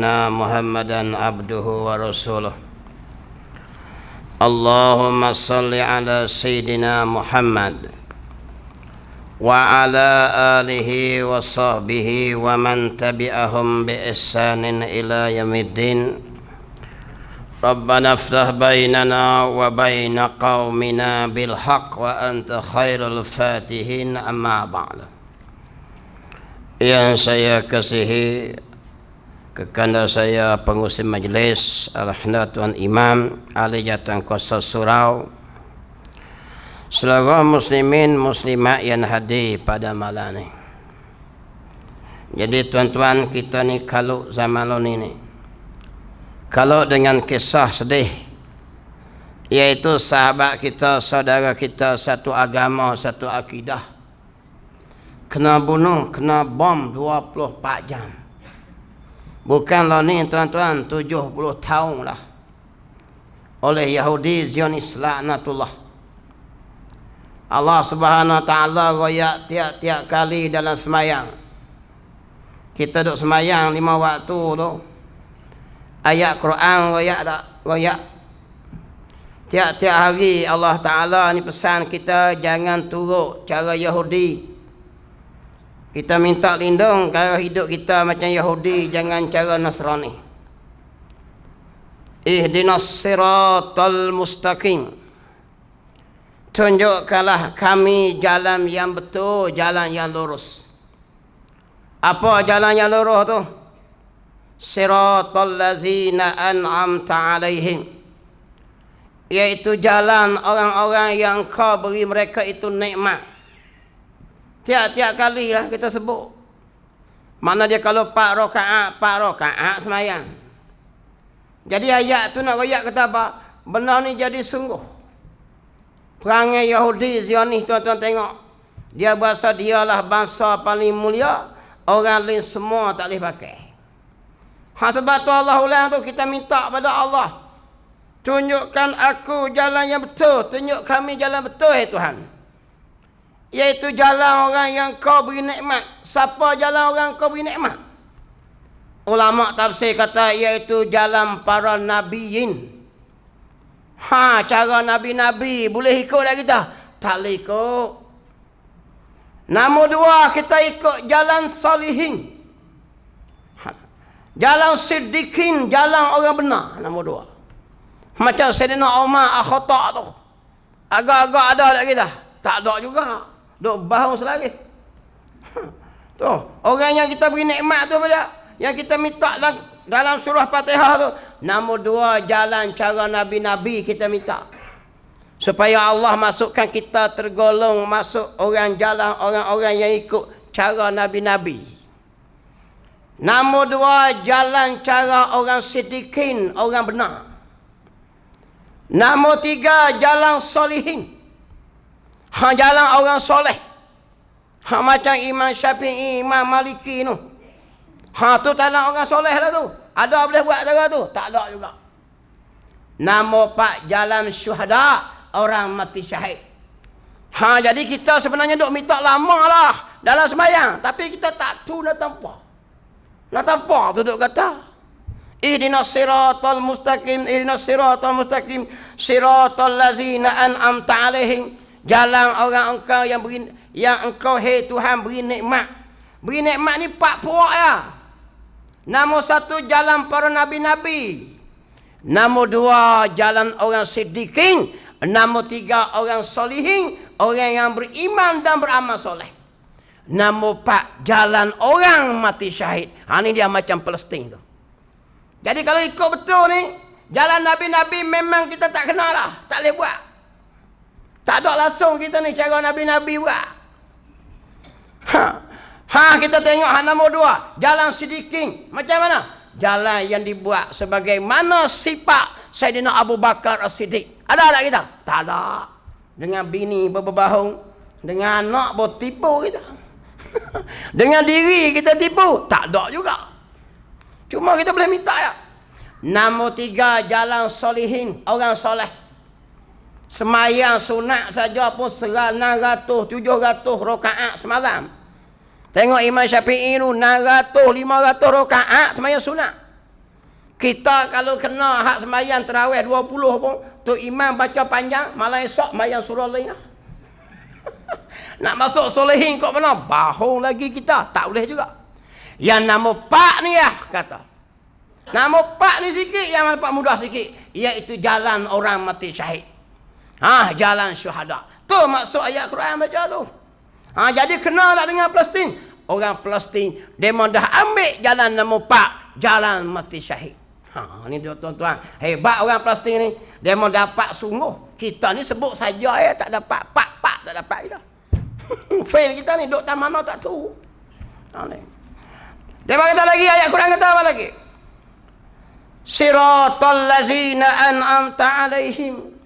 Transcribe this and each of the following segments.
أن محمدا عبده ورسوله. اللهم صل على سيدنا محمد وعلى آله وصحبه ومن تبعهم بإحسان إلى يوم الدين. ربنا افتح بيننا وبين قومنا بالحق وأنت خير الفاتحين. أما بعد. Yang saya kasihi kekanda saya pengurusi majlis Al-Hana Tuan Imam Ali Jatuh Kuasa Surau, seluruh muslimin muslimat yang hadir pada malam ini. Jadi tuan-tuan, kita ni kalau zaman ini kalau dengan kisah sedih, iaitu sahabat kita, saudara kita, satu agama, satu akidah, kena bunuh, kena bom 24 jam. Bukanlah ni tuan-tuan, 70 tahun lah, oleh Yahudi Zionis laknatullah. Allah Subhanahu Wa Taala royak tiap-tiap kali dalam semayang. Kita duk semayang 5 waktu tu, ayat Quran royak tak? Royak. Tiap-tiap hari Allah Taala ni pesan kita jangan turut cara Yahudi. Kita minta lindung kalau hidup kita macam Yahudi, jangan cara Nasrani. Ihdinas siratal mustaqim. Tunjukkanlah kami jalan yang betul, jalan yang lurus. Apa jalan yang lurus tu? Siratal lazina an'amta alaihim. Iaitu jalan orang-orang yang kau beri mereka itu nikmat. Tiap-tiap kali lah kita sebut. Mana dia kalau 4 rakaat semayang. Jadi ayat tu nak royak kata apa? Benar ni jadi sungguh. Perangai Yahudi Zionis, tuan-tuan tengok. Dia berasa dialah bangsa paling mulia. Orang lain semua tak boleh pakai. Sebab tu Allah ulang tu kita minta pada Allah. Tunjukkan aku jalan yang betul. Tunjuk kami jalan betul, Tuhan. Iaitu jalan orang yang kau beri nikmat. Siapa jalan orang kau beri nikmat? Ulama tafsir kata iaitu jalan para nabiyin. Cara nabi-nabi boleh ikut dah kita? Tak boleh ikut. Nombor 2, kita ikut jalan salihin. Jalan siddiqin, jalan orang benar. Nombor 2. Macam Sayyidina Umar akhata tu. Agak-agak ada tak kita? Tak ada juga. Duk bahu selagi. Tu, orang yang kita beri nikmat tu pada, yang kita minta dalam surah Fatihah tu, nombor 2 jalan cara nabi-nabi kita minta. Supaya Allah masukkan kita tergolong masuk orang jalan orang-orang yang ikut cara nabi-nabi. Nombor 2 jalan cara orang siddiqin, orang benar. Nombor 3 jalan solihin. Jalan orang soleh. Macam Imam Syafi'i, Imam Maliki tu. Tu jalan orang soleh lah tu. Ada boleh buat cara tu? Tak ada juga. Nombor 4 jalan syuhada, orang mati syahid. Jadi kita sebenarnya duk minta lama lah dalam sembahyang, tapi kita tak tahu nak tampak. Nak tampak tu duk kata. Ihdinas siratal mustaqim, ihdinas siratal mustaqim, siratal lazina an'amta alaihim. Jalan orang engkau yang beri, yang engkau hai Tuhan beri nikmat. Beri nikmat ni 4 puak ya. Nombor 1 jalan para nabi-nabi. Nombor 2 jalan orang siddiqin. Nombor 3 orang solihin, orang yang beriman dan beramal soleh. Nombor 4 jalan orang mati syahid. Ni dia macam Palestin tu. Jadi kalau ikut betul ni, jalan nabi-nabi memang kita tak kenal lah, tak boleh buat. Tak ada langsung kita ni cara nabi-nabi buat. Kita tengok nombor 2, jalan siddiqin. Macam mana? Jalan yang dibuat sebagaimana sifat Sayyidina Abu Bakar As-Siddiq. Ada tak kita? Tak ada. Dengan bini berbahung, dengan anak bertipu kita. Dengan diri kita tipu, tak ada juga. Cuma kita boleh minta ya. Nombor 3 jalan solihin, orang soleh. Semayang sunat saja pun 600, 700 rakaat semalam. Tengok Imam Syafi'i tu 600, 500 rakaat semayang sunat. Kita kalau kena hak sembahyang tarawih 20 pun, tu imam baca panjang, malam esok sembahyang surah lain. Nak masuk solehin kok mana? Bahong lagi kita. Tak boleh juga. Yang nama pak ni kata. Nama pak ni sikit, yang pak mudah sikit. Iaitu jalan orang mati syahid. Jalan syuhada. Tu maksud ayat Quran baca tu. Jadi kena nak dengan Palestin. Orang Palestin, dia dah ambil jalan nama pak, jalan mati syahid. Ni tuan-tuan, hebat orang Palestin ni. Dia mau dapat sungguh. Kita ni sebut saja tak dapat. Pak tak dapat kita. Fail kita ni, duk tak mana tak tahu. Dia kata lagi, ayat Quran kata apa lagi? Siratal lazina an'amta alaihim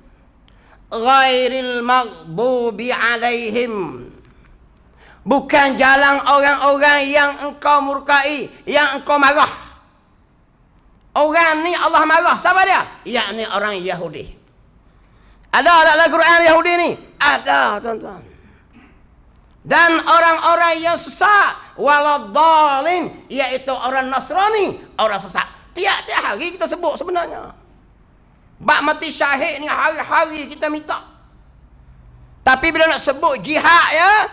ghairil maghdubi alaihim. Bukan jalan orang-orang yang engkau murkai, yang engkau marah. Orang ni Allah marah. Siapa dia? Yakni orang Yahudi. Ada dalam Quran Yahudi ni? Ada, tuan-tuan. Dan orang-orang yang sesat, waladhalin, iaitu orang Nasrani, orang sesat. Tiap-tiap hari kita sebut sebenarnya. Bak mati syahid ni hari-hari kita minta. Tapi bila nak sebut jihad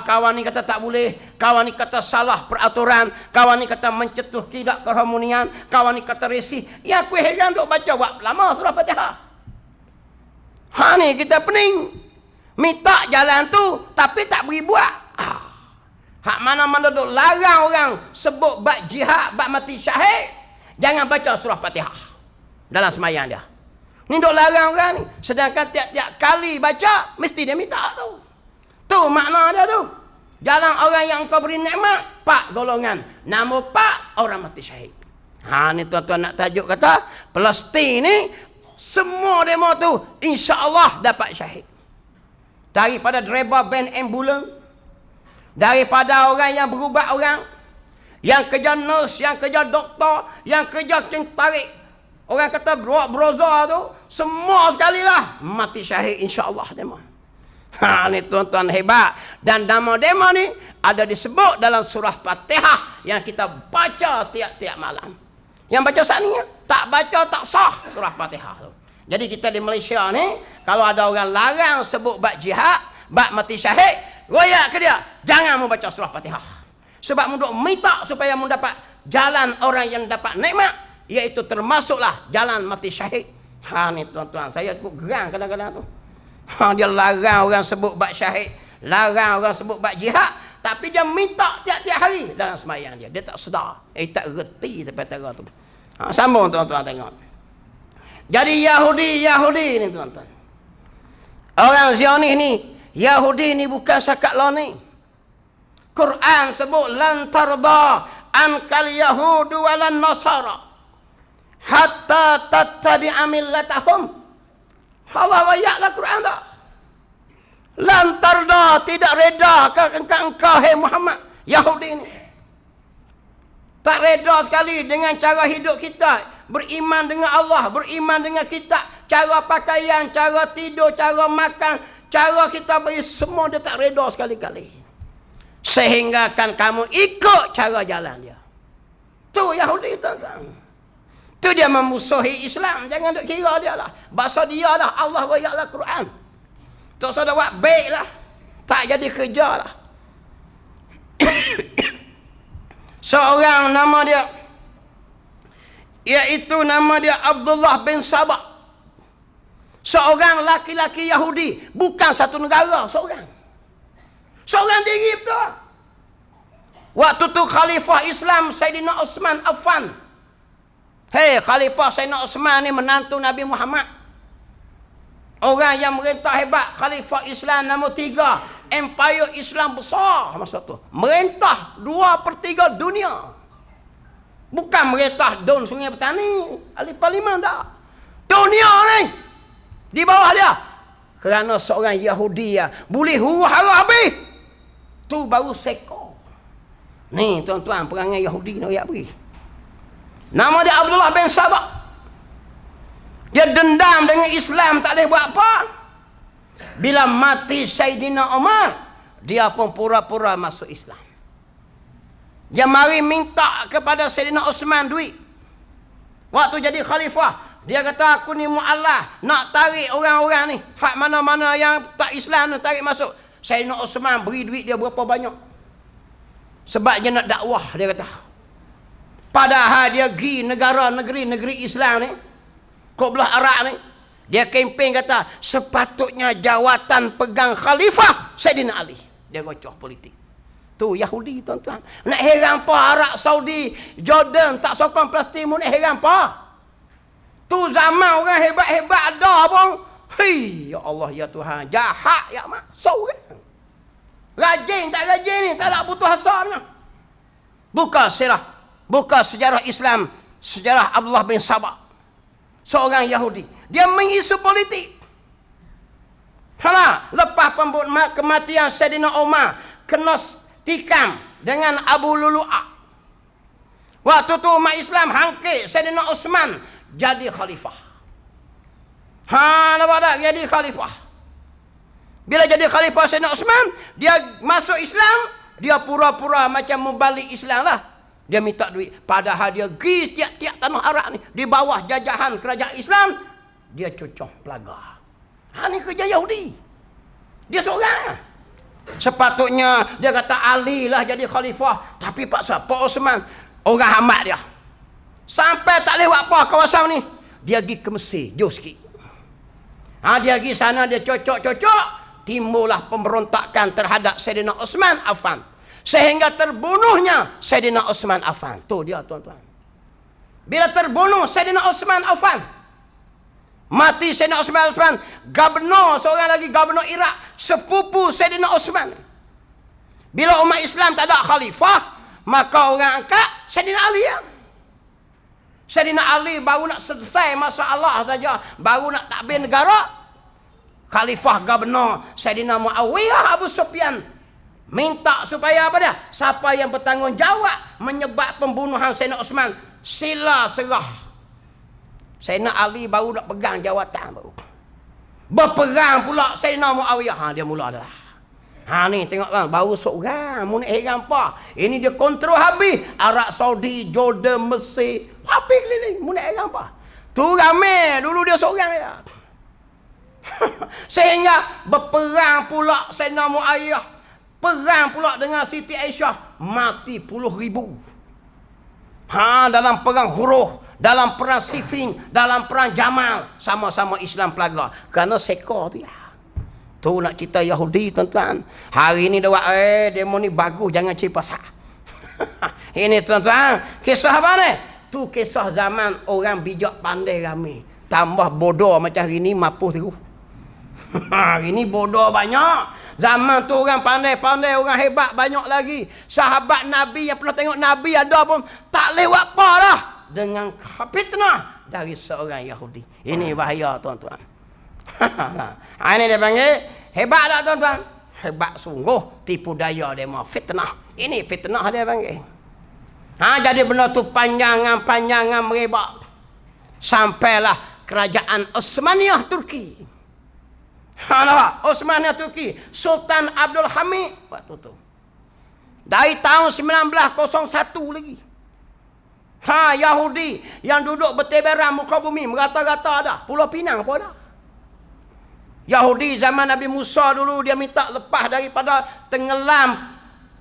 kawan ni kata tak boleh, kawan ni kata salah peraturan, kawan ni kata mencetuh tidak keharmonian, kawan ni kata resih. Ya aku heran duk baca buat lama surah Fatihah. Ni kita pening. Minta jalan tu tapi tak beri buat. Hak mana-mana duk larang orang sebut bab jihad, bab mati syahid, jangan baca surah Fatihah dalam sembahyang dia. Ni duk larang orang ni. Sedangkan tiap-tiap kali baca mesti dia minta tu. Tu makna dia tu. Jalan orang yang kau beri nikmat, pak golongan. Nama pak orang mati syahid. Ni tuan-tuan nak tajuk kata, Palestin ni semua demo tu insya-Allah dapat syahid. Daripada driver van ambulans, daripada orang yang berubat orang, yang kerja nurse, yang kerja doktor, yang kerja tarik, orang kata broza tu, semua sekali lah mati syahid insya-Allah demo. Ni tuan-tuan hebat. Dan nama demo ni ada disebut dalam surah Fatihah yang kita baca tiap-tiap malam. Yang baca saat ni tak baca tak sah surah Fatihah tu. Jadi kita di Malaysia ni, kalau ada orang larang sebut bab jihad, bab mati syahid, royak ke dia, jangan membaca surah Fatihah. Sebab mu duk minta supaya mu dapat jalan orang yang dapat nikmat, iaitu termasuklah jalan mati syahid. Ni tuan-tuan, saya cukup gerang kadang-kadang tu. Dia larang orang sebut bab syahid, larang orang sebut bab jihad, tapi dia minta tiap-tiap hari dalam sembahyang dia. Dia tak sedar, tak reti sampai tengah tu. Sambung tuan-tuan tengok. Jadi Yahudi ni tuan-tuan. Orang Zionis ni, Yahudi ni bukan sakat law ni. Quran sebut lan tarda ankal yahudu walan nasara hatta tattabi'a millatahum. Allah ayatlah Quran tak? Lan tarda, tidak reda engkau hai Muhammad, Yahudi ni. Tak reda sekali dengan cara hidup kita. Beriman dengan Allah, beriman dengan kitab, cara pakaian, cara tidur, cara makan, cara kita beri, semua dia tak reda sekali-kali. Sehingga kan kamu ikut cara jalan dia. Tu Yahudi tuan-tuan. Tu dia memusuhi Islam. Jangan duk kira dia lah. Bahasa dia lah. Allah royaklah Quran. Tak usah buat baik lah. Tak jadi kerja lah. Seorang nama dia, iaitu nama dia Abdullah bin Sabah. Seorang laki-laki Yahudi. Bukan satu negara. Seorang diri betul. Waktu tu Khalifah Islam Sayyidina Osman Affan. Khalifah Sayyidina Osman ni menantu Nabi Muhammad. Orang yang merintah hebat. Khalifah Islam nombor 3. Empire Islam besar masa tu. Merintah 2/3 dunia. Bukan merintah Don Sungai Petani, ahli parlimen dah. Dunia ni di bawah dia. Kerana seorang Yahudi boleh huru-hara habis. Tu baru seko. Ni tuan-tuan, perangai Yahudi ni ayat beri. Nama dia Abdullah bin Sabah. Dia dendam dengan Islam, tak boleh buat apa. Bila mati Sayyidina Umar, dia pun pura-pura masuk Islam. Dia mari minta kepada Sayyidina Osman duit. Waktu jadi khalifah, dia kata aku ni mu'allah, nak tarik orang-orang ni, hak mana-mana yang tak Islam ni tarik masuk. Sayyidina Osman beri duit dia berapa banyak. Sebab dia nak dakwah, dia kata. Padahal dia pergi negeri Islam ni, kau belah Arab ni, dia kempen kata, sepatutnya jawatan pegang khalifah Sayyidina Ali. Dia gocoh politik. Tu Yahudi tuan-tuan. Nak heran apa Arab Saudi, Jordan tak sokong Palestin, nak heran apa? Tu zaman orang hebat-hebat ada pun. Hei, ya Allah ya Tuhan, jahat ya mak. Seorang. Rajin tak rajin ni, tak ada putus asanya. Buka sirah, buka sejarah Islam, sejarah Abdullah bin Sabah. Seorang Yahudi. Dia mengisu politik. Lepas kematian Sayyidina Umar, kena tikam dengan Abu Lulu'ah. Waktu tu umat Islam hangkit Sayyidina Osman jadi khalifah. Nampak tak? Jadi khalifah. Bila jadi khalifah Sayyidina Osman, dia masuk Islam, dia pura-pura macam membalik Islam lah. Dia minta duit. Padahal dia pergi tiap-tiap tanah Arab ni, di bawah jajahan kerajaan Islam, dia cucung pelaga. Ni kerja Yahudi. Dia seorang. Sepatutnya dia kata Ali lah jadi khalifah, tapi paksa Pak Osman orang hambat dia. Sampai tak lewat apa kawasan ni, dia pergi ke Mesir, jauh sikit. Dia pergi sana, dia cocok-cocok, timbullah pemberontakan terhadap Sayyidina Osman Affan. Sehingga terbunuhnya Sayyidina Osman Affan. Tu dia tuan-tuan. Bila terbunuh Sayyidina Osman Affan, mati Sayyidina Osman Affan, gubernur, seorang lagi gubernur Iraq, sepupu Sayyidina Osman. Bila umat Islam tak ada khalifah, maka orang angkat Sayyidina Ali ya. Sayyidina Ali baru nak selesai masalah saja, baru nak takbir negara. Khalifah gubernur Sayyidina Muawiyah Abu Sufyan minta supaya apa dia? Siapa yang bertanggungjawab menyebab pembunuhan Sayyidina Osman, sila serah. Sayyidina Ali baru nak pegang jawatan baru. Berperang pula Sayyidina Muawiyah. Dia mula dah. Ni tengok kan, baru seorang. Mu nak heran apa? Ini dia kontrol habis. Arab Saudi, Jordan, Mesir. Habis keliling. Mu nak heran apa? Tu ramai. Dulu dia seorang ya. Sehingga berperang pula Sayyidina Muawiyah. Perang pula dengan Siti Aisyah. Mati puluh ribu. Dalam perang Huruh, dalam perang Siffin, dalam perang Jamal, sama-sama Islam pelaga. Kerana sekor tu ya. Tu nak cerita Yahudi tuan-tuan. Hari ni dia buat, demo ni bagus, jangan cari pasal. Ini tuan-tuan, kisah apa ni? Tu kisah zaman orang bijak pandai ramai. Tambah bodoh macam hari ni mapuh terus. Hari ni bodoh banyak. Zaman tu orang pandai-pandai, orang hebat banyak lagi. Sahabat Nabi yang pernah tengok Nabi ada pun tak lewat apa dah dengan fitnah dari seorang Yahudi. Ini bahaya tuan-tuan. Ini dia panggil hebat tak tuan-tuan? Hebat sungguh. Tipu daya dia mau fitnah. Ini fitnah dia panggil. Jadi benda tu panjangan merebak. Sampailah kerajaan Osmaniyah Turki. Osmaniyah Turki, Sultan Abdul Hamid waktu tu. Dari tahun 1901 lagi. Yahudi yang duduk bertebaran muka bumi, merata-rata ada. Pulau Pinang pun ada. Yahudi zaman Nabi Musa dulu, dia minta lepas daripada tenggelam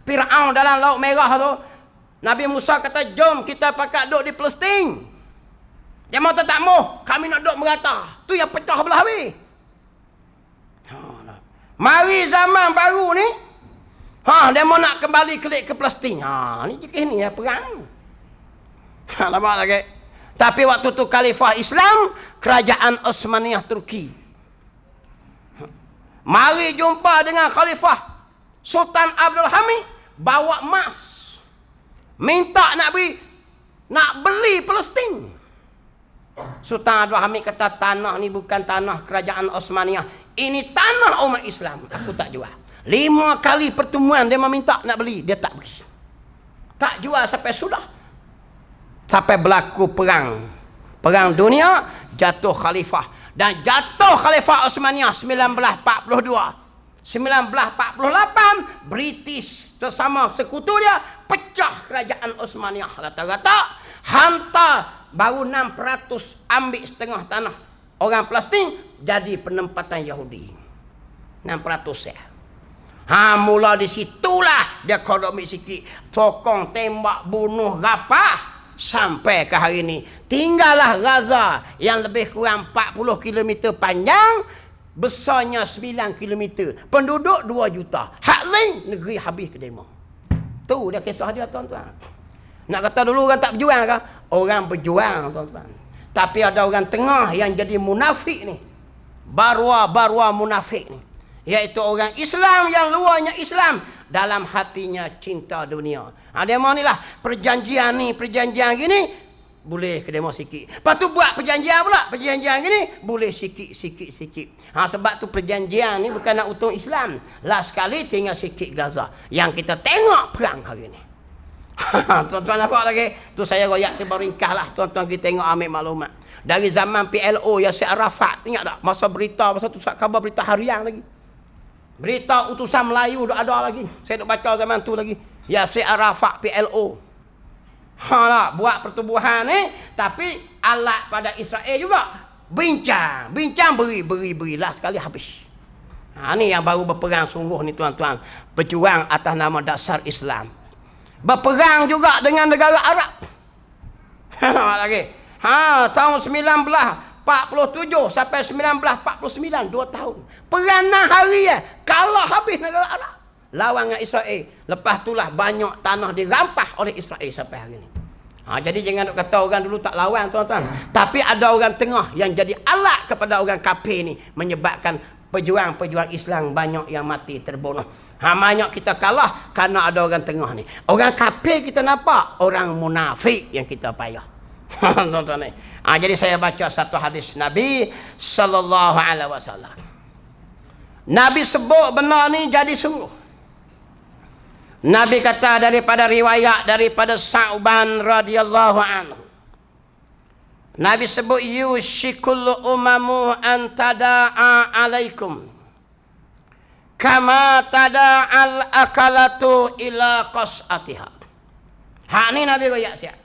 Fir'aun dalam Laut Merah tu. Nabi Musa kata, jom kita pakat duduk di Palestin. Dia mau tak mau, kami nak duduk merata. Tu yang pecah belah habis. Mari zaman baru ni, dia mau nak kembali ke Palestin. Ni je ni ya perang. Nampak lagi. Tapi waktu tu Khalifah Islam, kerajaan Osmaniyah Turki. Mari jumpa dengan Khalifah Sultan Abdul Hamid, bawa emas. Minta nak beli Palestin. Sultan Abdul Hamid kata, tanah ni bukan tanah kerajaan Osmaniyah. Ini tanah umat Islam. Aku tak jual. 5 kali pertemuan dia meminta nak beli, dia tak beli. Tak jual sampai sudah. Sampai berlaku perang dunia, jatuh khalifah. Dan jatuh khalifah Osmaniyah 1942. 1948 British bersama sekutu dia pecah kerajaan Osmaniyah. Kata-kata hantar baru 6% ambil setengah tanah orang Palestin jadi penempatan Yahudi. 6% ya. Mula di situlah dia kodok sikit, sokong, tembak, bunuh, rapah sampai ke hari ini. Tinggallah Gaza yang lebih kurang 40 km panjang, besarnya 9 km, penduduk 2 juta. Hak lain negeri habis ke demo. Tu dia kisah dia, tuan-tuan. Nak kata dulu orang tak berjuang ke? Orang berjuang, tuan-tuan. Tapi ada orang tengah yang jadi munafik ni. Barwa munafik ni. Iaitu orang Islam yang luarnya Islam, dalam hatinya cinta dunia. Demo ni lah, perjanjian gini, boleh ke demo sikit. Lepas tu buat perjanjian pula, perjanjian gini, boleh sikit. Sebab tu perjanjian ni bukan nak untung Islam. Last sekali tinggal sikit Gaza. Yang kita tengok perang hari ni. Tuan-tuan nampak lagi? Tu saya royak coba ringkas lah. Tuan-tuan kita tengok ambil maklumat. Dari zaman PLO, Yasir Arafat, ingat tak? Masa berita, masa tu khabar berita harian lagi. Berita utusan Melayu ada lagi. Saya duk baca zaman tu lagi. Yasir Arafat PLO. Buat pertubuhan ni, tapi alat pada Israel juga. Bincang beri sekali habis. Ni yang baru berperang sungguh ni, tuan-tuan. Berjuang atas nama dasar Islam. Berperang juga dengan negara Arab. Lagi. Tahun 1947 sampai 1949, 2 tahun. Perang 6 hari kalah habis negara Arab lawan dengan Israel. Lepas itulah banyak tanah dirampas oleh Israel sampai hari ini. Jadi jangan nak kata orang dulu tak lawan, tuan-tuan. Tapi ada orang tengah yang jadi alat kepada orang kafir ni, menyebabkan pejuang-pejuang Islam banyak yang mati terbunuh. Banyak kita kalah kerana ada orang tengah ni. Orang kafir kita nampak, orang munafik yang kita payah. Tuan-tuan ni. Jadi saya baca satu hadis Nabi sallallahu alaihi wasallam. Nabi sebut benar ni jadi sungguh. Nabi kata daripada riwayat daripada Sa'ban radhiyallahu anhu. Nabi sebut yushikul umamu an tada'a alaikum kama tada'al akalatu ila qas'atiha. Ni Nabi royak siap.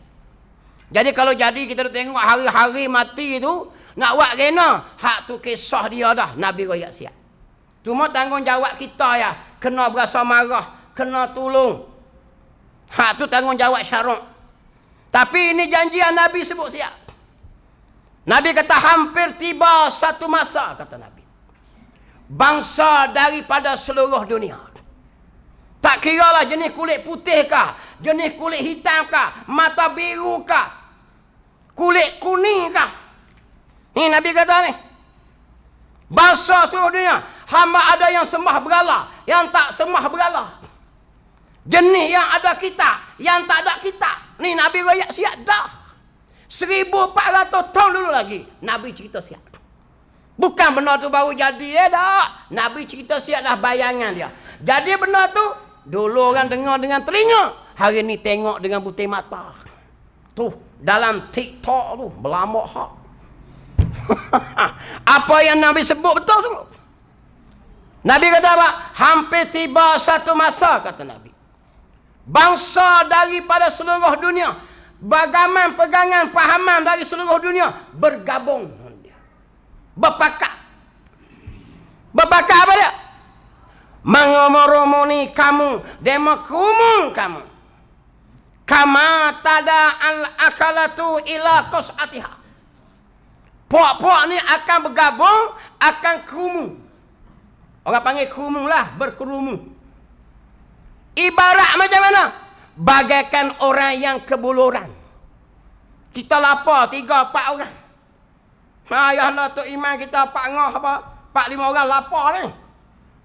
Jadi kalau jadi kita tengok hari-hari mati tu, nak buat kena, hak tu kisah dia dah, Nabi royak siap. Cuma tanggungjawab kita ya, kena berasa marah, kena tolong. Hak tu tanggungjawab syarak. Tapi ini janjian Nabi sebut siap. Nabi kata hampir tiba satu masa, kata Nabi. Bangsa daripada seluruh dunia. Tak kira lah jenis kulit putih kah, jenis kulit hitam kah, mata biru kah, kulit kuning kah. Ni Nabi kata ni. Bangsa seluruh dunia. Hamba ada yang sembah berhala, yang tak sembah berhala. Jenis yang ada kita, yang tak ada kita. Ni Nabi royak siap dah. 1400 tahun dulu lagi Nabi cerita siap. Bukan benda tu baru jadi dah. Nabi cerita siap dah bayangan dia. Jadi benda tu dulu orang dengar dengan telinga, hari ni tengok dengan butir mata. Tu dalam TikTok tu berlambak hak. Apa yang Nabi sebut betul tu. Nabi kata apa? Hampir tiba satu masa, kata Nabi. Bangsa daripada seluruh dunia, bagaimana pegangan pahaman dari seluruh dunia bergabung. Berpakat. Berpakat apa dia? Mengumumuni kamu, demokramun kamu. Kama tada al-akalatu ila qas'atiha. Puak-puak ni akan bergabung, akan kerumun. Orang panggil kerumun lah, berkerumun. Ibarat macam mana? Bagaikan orang yang kebuluran. Kita lapar 3-4 orang. Ayah nak Tok Iman kita 4 ngah apa? 4-5 orang lapar ni.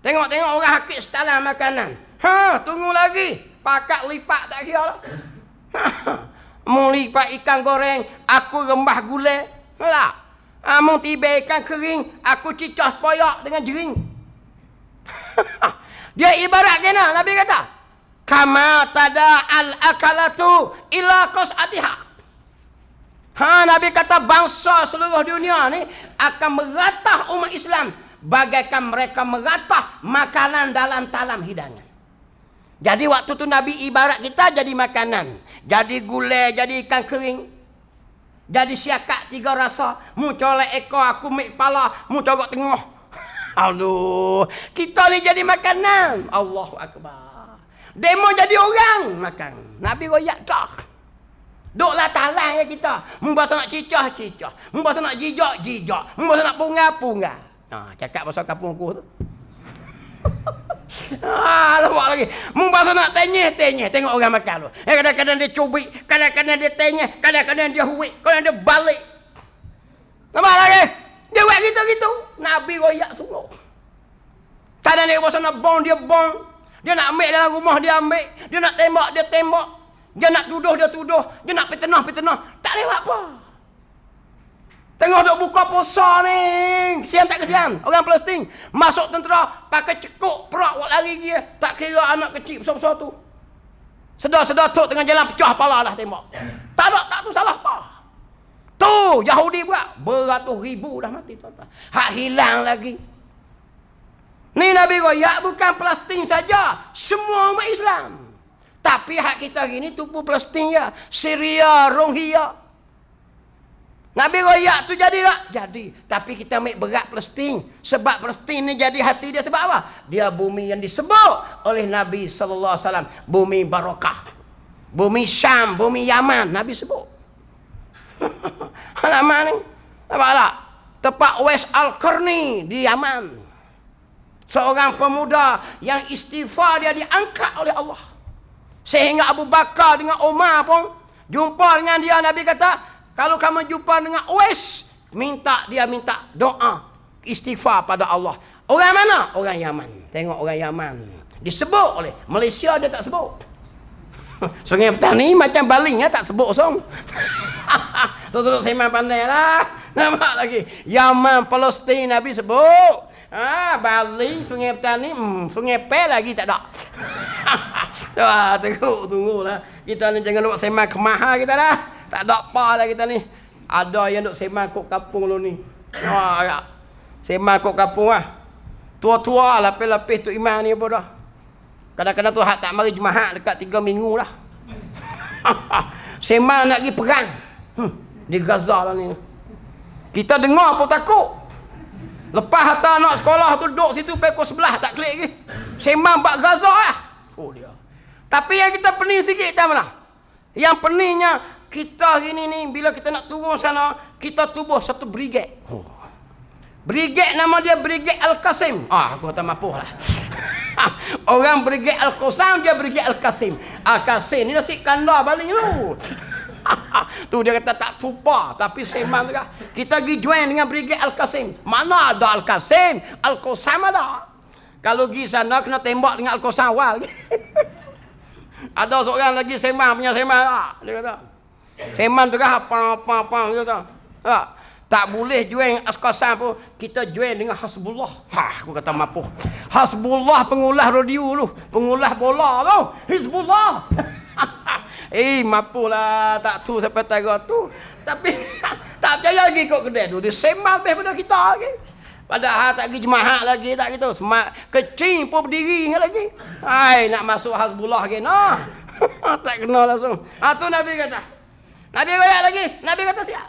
Tengok-tengok orang hakik setalan makanan. Tunggu lagi. Pakat lipat tak kira lah. Mu lipat ikan goreng, aku rembah gulai. Mu tiba ikan kering, aku cicah poyak dengan jering. Dia ibarat kena, Nabi kata. Kama tada al-akalatu ila qas'atiha. Nabi kata bangsa seluruh dunia ni akan meratah umat Islam bagaikan mereka meratah makanan dalam talam hidangan. Jadi waktu tu Nabi ibarat kita jadi makanan, jadi gulai, jadi ikan kering. Jadi siakak 3 rasa. Mu colek ekor, aku mik kepala, mu cogok tengah. Aduh, kita ni jadi makanan. Allahu Akbar. Demo jadi orang makan. Nabi royak dah. Duklah talang ya kita. Membasa nak cicah, cicah. Membasa nak jijak, jijak. Membasa nak punga, punga. Cakap pasal kampung aku tu. Lawak lagi. Membasa nak tenyeh, tenyeh. Tengok orang makan tu. Kadang-kadang dia cubik, kadang-kadang dia tenyeh, kadang-kadang dia huik, kadang-kadang dia balik. Nampak lagi? Dia buat gitu-gitu. Nabi royak sungguh. Kadang dia pasal nak bong, dia bong. Dia nak ambil dalam rumah, dia ambil. Dia nak tembak, dia tembak. Dia nak tuduh, dia tuduh. Dia nak fitnah, fitnah. Tak lewat apa. Tengok duk buka puasa ni. Kesian tak kesian? Orang Palestin masuk tentera, pakai cekuk, perak, buat lari dia. Tak kira anak kecil besar-besar tu. Sedar-sedar tok tengah jalan pecah kepala dah tembak. Tak ada, tak tu salah apa. Tu Yahudi buat. Beratus ribu dah mati tuan-tuan. Hak hilang lagi. Ni Nabi royak bukan Palestin saja. Semua umat Islam. Tapi hak kita gini tubuh Palestin ya. Syria, Rohingya. Nabi royak tu jadi tak? Jadi. Tapi kita ambil berat Palestin. Sebab Palestin ni jadi hati dia sebab apa? Dia bumi yang disebut oleh Nabi SAW. Bumi barakah. Bumi Syam, bumi Yaman. Nabi sebut. Alamak ni. Nampak tak? Tempat West Al-Qarni di Yaman. Seorang pemuda yang istighfar dia diangkat oleh Allah. Sehingga Abu Bakar dengan Umar pun jumpa dengan dia. Nabi kata, kalau kamu jumpa dengan Uwais, minta doa istighfar pada Allah. Orang mana? Orang Yaman. Tengok orang Yaman. Disebut oleh Malaysia dia tak sebut. Sungai Petani macam baling ya, tak sebut song. Tutup seman pandai lah. Nampak lagi. Yaman, Palestin Nabi sebut. Baling, Sungai Petani, Sungai Pel lagi tak ada. Tunggulah. Kita ni jangan buat seman kemahal kita dah. Tak ada apa lah kita ni. Ada yang duk seman kok kampung lu ni. Seman kok kampung lah. Tua-tua lapis-lapis tu iman ni apa dah. Kadang-kadang tu hak tak mari jemaah dekat 3 minggu dah. Seman nak pergi perang. Di Gaza lah ni. Kita dengar pun takut. Lepas hantar anak sekolah tu duduk situ pekor sebelah tak klik lagi. Seman bak Gaza lah. Oh dia. Tapi yang kita pening sikit tak mana? Yang peningnya kita hari ni bila kita nak turun sana, kita tubuh satu brigade. Brigade nama dia Brigade Al-Qasim. Aku tak mampu lah. Orang Brigade Al-Qasim, dia Brigade Al-Qasim. Al-Qasim ni nasi kandar baling tu. Tu dia kata tak tupa, tapi seman juga. Kita pergi join dengan Brigade Al-Qasim. Mana ada Al-Qasim? Al-Qasim ada. Kalau pergi sana kena tembak dengan Al-Qasim awal. Ada seorang lagi seman punya seman lah. Dia kata. Seman tu kan apa dia kata. Tak boleh join Al-Qasim pun. Kita join dengan Hasbullah. Aku kata mampu. Hasbullah pengulas radio tu. Pengulas bola tu. Hizbullah. Mampulah tak tu sampai tengah tu. Tapi tak percaya lagi kot kedai tu. Dia semal lebih pada kita lagi. Padahal tak pergi jemaah lagi tak gitu. Semak kecil pun berdiri lagi. Nak masuk Hasbullah lagi nah. Tak kena langsung. Tu Nabi kata. Nabi royak lagi. Nabi kata siap.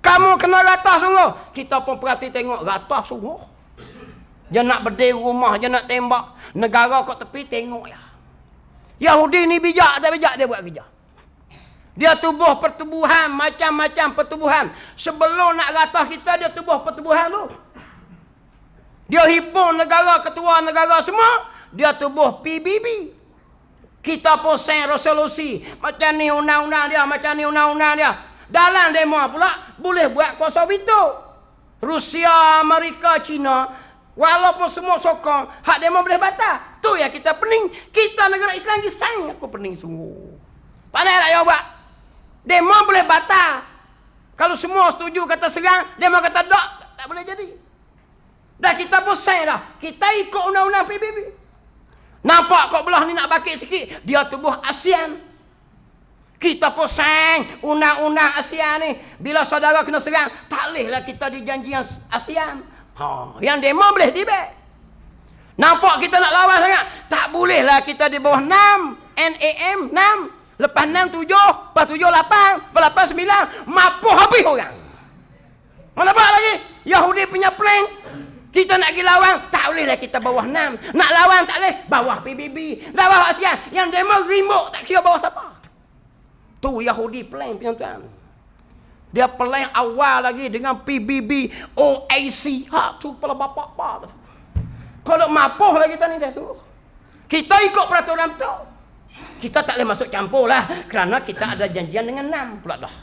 Kamu kena ratah sungguh. Kita pun perhati tengok ratah sungguh. Dia nak berdiri rumah, dia nak tembak. Negara kat tepi tengok ya. Yahudi ni bijak tak bijak dia buat kerja. Dia tubuh pertubuhan, macam-macam pertubuhan. Sebelum nak ratah kita, dia tubuh pertubuhan tu. Dia himpun negara, ketua negara semua. Dia tubuh PBB. Kita pun sign resolusi. Macam ni undang-undang dia, macam ni undang-undang dia. Dalam demo pula, boleh buat kuasa veto. Rusia, Amerika, China, walaupun semua sokong, hak demo boleh batal. Tu yang kita pening. Kita negara Islam lagi sayang. Aku pening sungguh. Pandai tak jawab? Demo boleh batal. Kalau semua setuju kata serang, demo kata tak boleh jadi. Dah kita pun sayang dah. Kita ikut undang-undang PBB. Nampak kok belah ni nak bakit sikit. Dia tubuh ASEAN. Kita pun sayang undang-undang ASEAN ni. Bila saudara kena serang, tak bolehlah kita di janjian ASEAN. Yang demo boleh tiba. Nampak kita nak lawan sangat. Tak bolehlah kita di bawah 6. NAM 6. Lepas 6, 7. Lepas 7, 8. Lepas 8, 9. Mapuh habis orang. Mana buat lagi? Yahudi punya plan. Kita nak pergi lawan, tak boleh lah kita bawah 6. Nak lawan tak boleh, bawah PBB. Bawah ASEAN. Yang demo remote, tak kira bawah siapa. Tu Yahudi plan punya tuan. Dia plan awal lagi dengan PBB, OIC. Tu kepala bapak apa. Kalau mapuh lah kita ni dah sungguh. Kita ikut peraturan tu. Kita tak boleh masuk campur lah. Kerana kita ada janjian dengan 6 pula dah.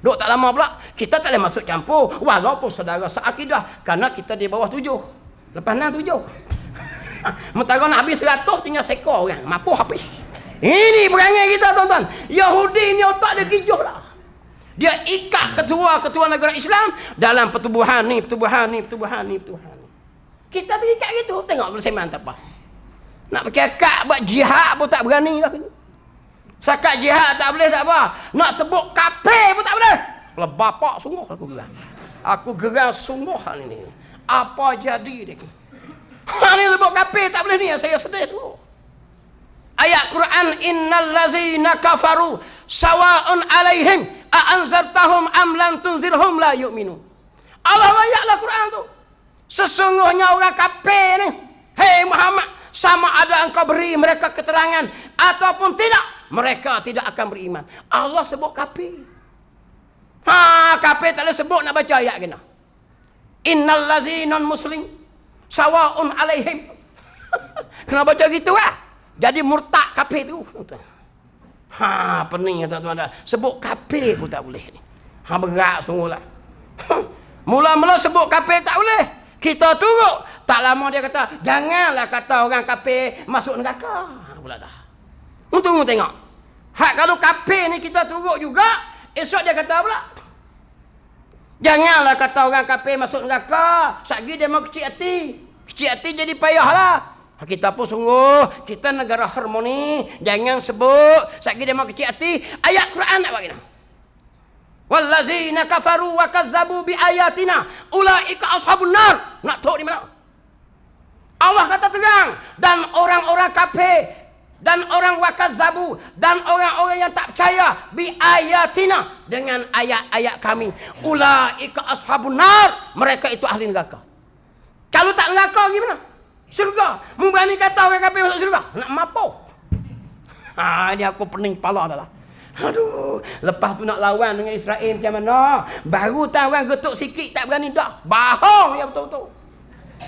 Duk tak lama pula, kita tak boleh masuk campur walaupun saudara seakidah, kerana kita di bawah 7. Lepas 6, 7. Mentara nak habis 100 tinggal sekor orang. Mapuh habis. Ini perangai kita tuan-tuan. Yahudi ni otak dia gijuh lah. Dia ikat ketua-ketua negara Islam dalam pertubuhan ni. Kita terikat gitu. Tengok berseman tak apa. Nak pakai akak buat jihad pun tak berani lah. Sakat jihad tak boleh tak apa. Nak sebut kafir pun tak boleh. Kalau bapak sungguh aku gerang. Aku gerang sungguh hal ini. Apa jadi dia? Ni sebut kafir tak boleh ni. Saya sedih sungguh. Ayat Quran, innal ladzina kafaru sawa'un alaihim a'anzartahum am lam tunzirhum la yu'minu. Allah ayatlah Quran tu. Sesungguhnya orang kafir ni, hei Muhammad, sama ada engkau beri mereka keterangan ataupun tidak, mereka tidak akan beriman. Allah sebut kafir. Kafir tak boleh sebut, nak baca ayat kena. Innal ladzina muslim sawa'un alaihim. Kena baca gitu lah. Jadi murtad kafir tu. Pening tuan-tuan. Sebut kafir pun tak boleh ni. Berat sungguhlah. Mula-mula sebut kafir tak boleh. Kita turut. Tak lama dia kata, janganlah kata orang kafir masuk neraka. Pula dah. Tunggu tengok. Hak kalau kafir ni kita turut juga, esok dia kata pula, janganlah kata orang kafir masuk neraka. Satgi dia mau kecil hati. Kecil hati jadi payahlah. Kita pun sungguh, kita negara harmoni, jangan sebut satgi dia mau kecil hati. Ayat Quran nak bagi. Wallazina kafaru wa kazzabu bi ayatina ulaika ashabun nar. Nak tahu di mana? Allah kata terang, dan orang-orang kafir dan orang wakazzabu dan orang-orang yang tak percaya bi ayatina, dengan ayat-ayat kami, ulaika ashabun nar, mereka itu ahli neraka. Kalau tak neraka gimana? Syurga. Berani kata orang kafir masuk syurga. Nak mapuh. Ini aku pening kepala dah lah. Aduh. Lepas tu nak lawan dengan Israel macam mana? Baru tahu orang getuk sikit tak berani dah. Bahong ya betul-betul.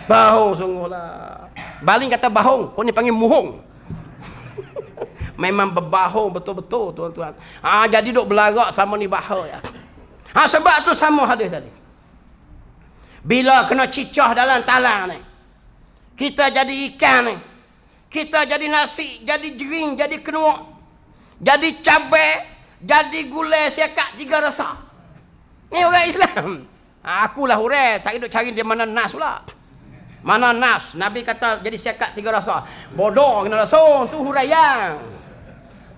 Bahong sungguh lah. Baling kata bahong. Kau ni panggil muhong. Memang berbahong betul-betul tuan-tuan. Jadi duk belarak selama ni bahong ya. Sebab tu sama hadis tadi. Bila kena cicah dalam talang ni, kita jadi ikan ni. Kita jadi nasi, jadi jering, jadi kenuak, jadi cabai, jadi gulai siakak 3 rasa. Ni orang Islam. Akulah hurai, tak duduk cari dia mana nas pula. Mana nas? Nabi kata jadi siakak 3 rasa. Bodoh kena langsung, tu huraian.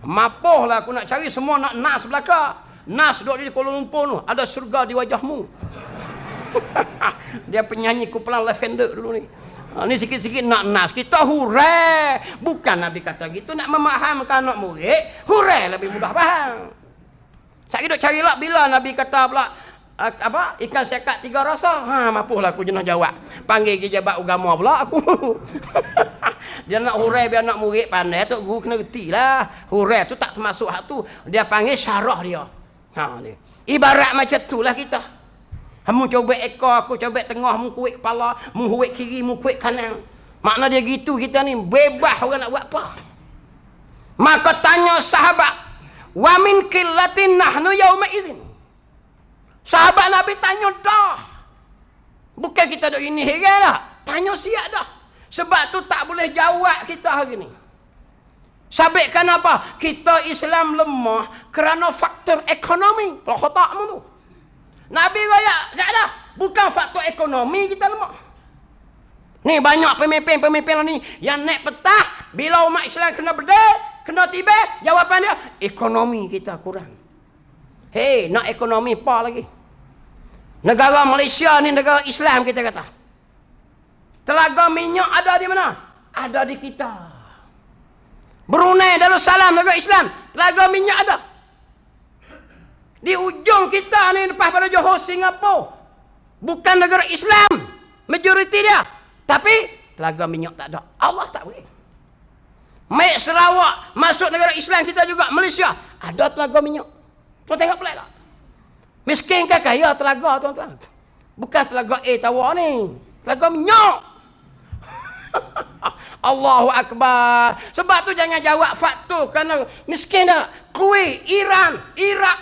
Mapuh lah aku nak cari semua nak nas belaka. Nas duduk di Kuala Lumpur tu, ada surga di wajahmu. Dia penyanyi kumpulan Lavender dulu ni. Ni sikit-sikit nak nas. Kita hurai. Bukan Nabi kata gitu. Nak memahamkan anak murid, hurai lebih mudah faham. Saya duduk carilah bila Nabi kata pula ikan siakak 3 rasa. Mapuhlah aku jenah jawab. Panggil pejabat agama pula aku. Dia nak hurai biar anak murid pandai. Tok guru kena reti lah. Hurai tu tak termasuk hak tu. Dia panggil syarah dia. Dia. Ibarat macam tu lah kita. Kamu coba ekor, aku coba tengah, mu kuik kepala, mu kuik kiri, mu kuik kanan. Makna dia gitu kita ni, bebas orang nak buat apa. Maka tanya sahabat, wa min qillatin nahnu yauma idzin. Sahabat Nabi tanya dah. Bukan kita duk ini heran dah. Tanya siap dah. Sebab tu tak boleh jawab kita hari ni. Sabit kenapa? Kita Islam lemah kerana faktor ekonomi. Kalau khotakmu tu. Nabi raya, tak dah. Bukan faktor ekonomi kita lemah. Ni banyak pemimpin-pemimpin ni yang naik petah, bila umat Islam kena berdek, kena tiba, jawapan dia, ekonomi kita kurang. Hei, nak ekonomi apa lagi? Negara Malaysia ni negara Islam kita kata. Telaga minyak ada di mana? Ada di kita. Brunei Darussalam negara Islam. Telaga minyak ada. Di ujung kita ni lepas pada Johor Singapura. Bukan negara Islam. Majoriti dia. Tapi telaga minyak tak ada. Allah tak beri. Mai Sarawak masuk negara Islam kita juga. Malaysia ada telaga minyak. Tuan tengok pelik tak? Miskin ke kaya telaga tuan-tuan? Bukan telaga tawar ni. Telaga minyak. Allahu Akbar. Sebab tu jangan jawab faktor kerana miskin dah. Kuwait, Iran, Iraq,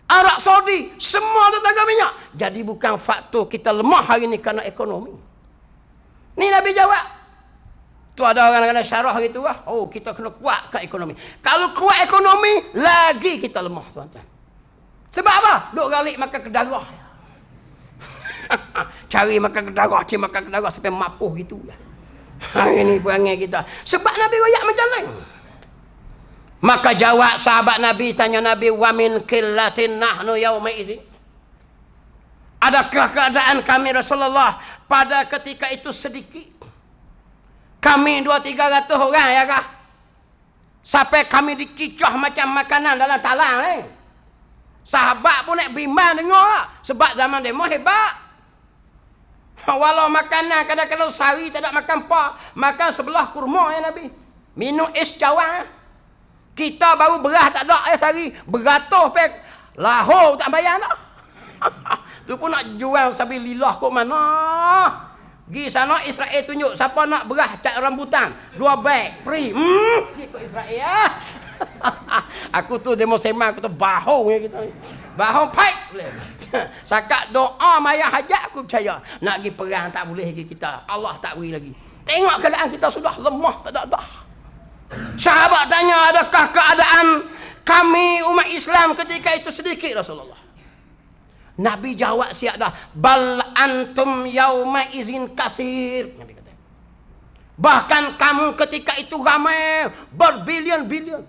Arab Saudi, semua tu telaga minyak. Jadi bukan faktor kita lemah hari ni kerana ekonomi. Ni Nabi jawab. Tu ada orang kena syarah gitu lah. Oh, kita kena kuatkan ekonomi. Kalau kuat ekonomi, lagi kita lemah tuan-tuan. Sebab apa? Duk galik makan kedarah. Cari makan kedarah, cari makan kedarah sampai mapuh gitu lah. Ini perangai kita. Sebab Nabi royak macam ni. Maka jawab sahabat Nabi, tanya Nabi, wa min qillatin nahnu yauma idzin. Adakah keadaan kami Rasulullah pada ketika itu sedikit? Kami 200-300 orang ya kah? Sampai kami dikicah macam makanan dalam talang ni. Sahabat pun nak bimbang dengar lah. Sebab zaman demo hebat. Walau makanan kadang-kadang sehari tak ada makan apa. Makan sebelah kurma ya Nabi. Minum es cawan. Kita baru beras tak ada sehari. Beratus pek. Lahor tak bayar tak. Tu pun nak jual sambil lilah kok mana. Gi sana Israel tunjuk siapa nak beras cat rambutan 2 beg free. Ikut Israel. Aku tu demo sembang aku tu bahong ya kita. Bahong fight boleh. Sakat doa maya hajat aku percaya. Nak pergi perang tak boleh lagi kita. Allah tak beri lagi. Tengok keadaan kita sudah lemah tak ada dah. Sahabat tanya, adakah keadaan kami umat Islam ketika itu sedikit Rasulullah? Nabi jawab siap dah. Bal antum yauma izin kasir. Nabi kata. Bahkan kamu ketika itu ramai berbilion-bilion.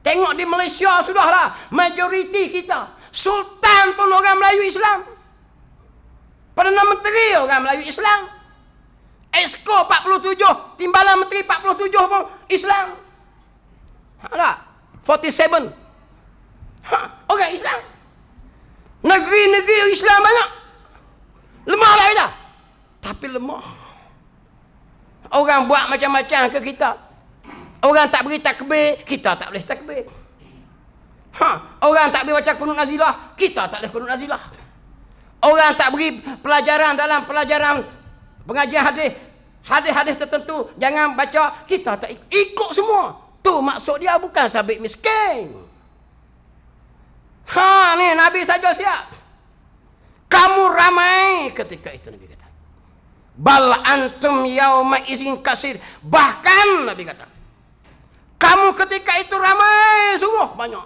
Tengok di Malaysia sudahlah. Majoriti kita. Sultan pun orang Melayu Islam. Perdana Menteri orang Melayu Islam. Exco 47. Timbalan Menteri 47 pun Islam. Ada 47. Orang Islam. Negeri-negeri Islam banyak. Lemah lah kita. Tapi lemah. Orang buat macam-macam ke kita. Orang tak beri takbir, kita tak boleh takbir. Orang tak beri baca kunut nazilah, kita tak boleh kunut nazilah. Orang tak beri pelajaran dalam pelajaran pengajian hadis. Hadis-hadis tertentu jangan baca, kita tak ikut semua. Tu maksud dia bukan sabit miskin. Ni Nabi saja siap. Kamu ramai ketika itu Nabi kata. Bal antum yauma izin kasir. Bahkan Nabi kata, kamu ketika itu ramai sungguh banyak.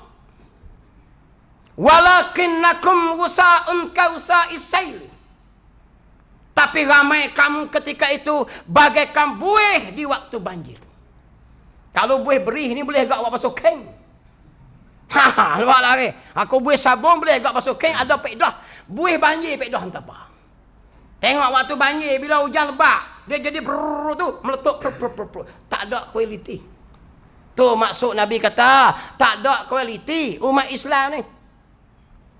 Walakinnakum usa'un kausa'is sail. Tapi ramai kamu ketika itu bagaikan buih di waktu banjir. Kalau buih berih ni boleh agak buat basuh kain. Nampak lari. Aku buih sabun boleh agak basuh kain, ada pedah. Buih banjir pedah entah apa. Tengok waktu banjir bila hujan lebat, dia jadi brrrr tu meletup brrrr. Tak ada kualiti. Tu maksud Nabi kata, tak ada kualiti umat Islam ni.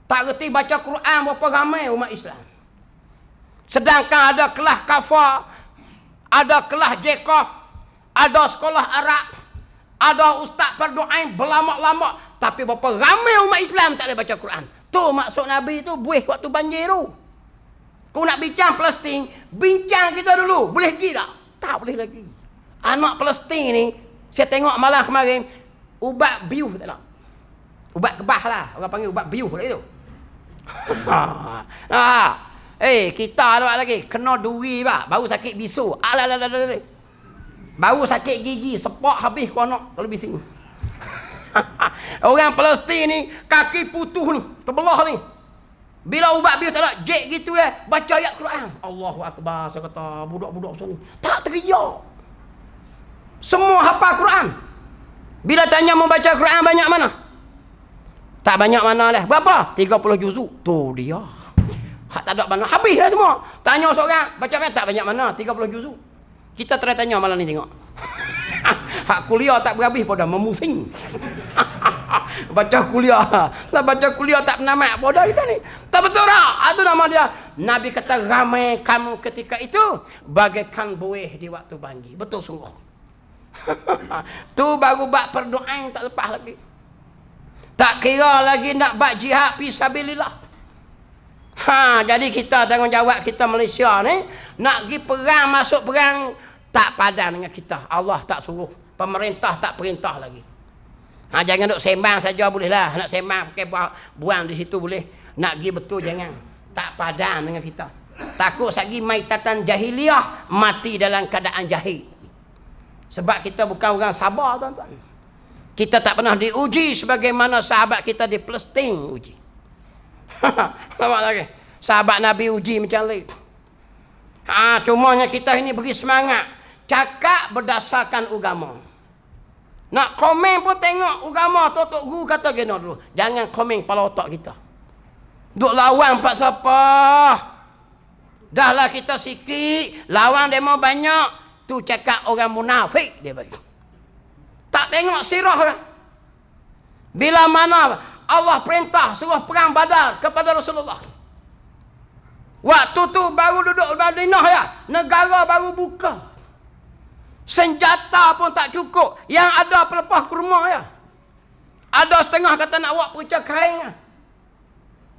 Tak reti baca Quran berapa ramai umat Islam. Sedangkan ada kelas kafar, ada kelas jekoh, ada sekolah Arab, ada ustaz perdoain berlama-lama, tapi berapa ramai umat Islam tak boleh baca Quran. Tu maksud Nabi tu buih waktu banjir tu. Kau nak bincang Palestin, bincang kita dulu. Boleh lagi tak? Tak boleh lagi. Anak Palestin ni, saya tengok malam kemarin, ubat biuh tak nak. Ubat kebah lah. Orang panggil ubat biuh lah itu. Kita ada lagi. Kena duri pak. Baru sakit bisu. Baru sakit gigi. Sepak habis kau nak. Kalau bising. Orang Palestin ni, kaki putuh ni. Terbelah ni. Bila ubat biuh tak ada. Jek gitu baca ayat Quran. Allahu Akbar. Saya kata, budak-budak macam ni. Tak teriak. Semua hafal Quran. Bila tanya mau baca Quran banyak mana? Tak banyak mana lah. Berapa? 30 juzuk. Tu dia. Hak tak ada mana. Habis dah semua. Tanya seorang. Baca kan tak banyak mana. 30 juzuk. Kita try tanya malam ni tengok. Hak kuliah tak berhabis pun dah memusing. Baca kuliah. Lah baca kuliah tak pernah mat bodoh kita ni. Tak betul tak? Itu nama dia. Nabi kata ramai kamu ketika itu bagaikan buih di waktu pagi. Betul sungguh. Tu baru bab perdoaan tak lepas lagi. Tak kira lagi nak buat jihad fi sabilillah. Jadi kita tanggungjawab kita Malaysia ni nak pergi perang, masuk perang tak padan dengan kita. Allah tak suruh, pemerintah tak perintah lagi. Jangan duk sembang saja boleh lah. Nak sembang pakai buang di situ boleh. Nak pergi betul jangan. Tak padan dengan kita. Takut lagi maitatan jahiliah mati dalam keadaan jahil. Sebab kita bukan orang sabar tuan-tuan. Kita tak pernah diuji sebagaimana sahabat kita di Palestin uji. Nampak lagi? Sahabat Nabi uji macam lain. Cumanya kita ini beri semangat. Cakap berdasarkan agama. Nak komen pun tengok agama. Tok guru kata gini dulu. Jangan komen kepala otak kita. Duk lawan pak siapa. Dahlah kita sikit. Lawan demo banyak. Tu cakap orang munafik dia bagi. Tak tengok sirah kan? Bila mana Allah perintah suruh perang Badar kepada Rasulullah. Waktu tu baru duduk Madinah ya. Negara baru buka. Senjata pun tak cukup. Yang ada pelepah kurma ya. Ada setengah kata nak buat perca kain ya.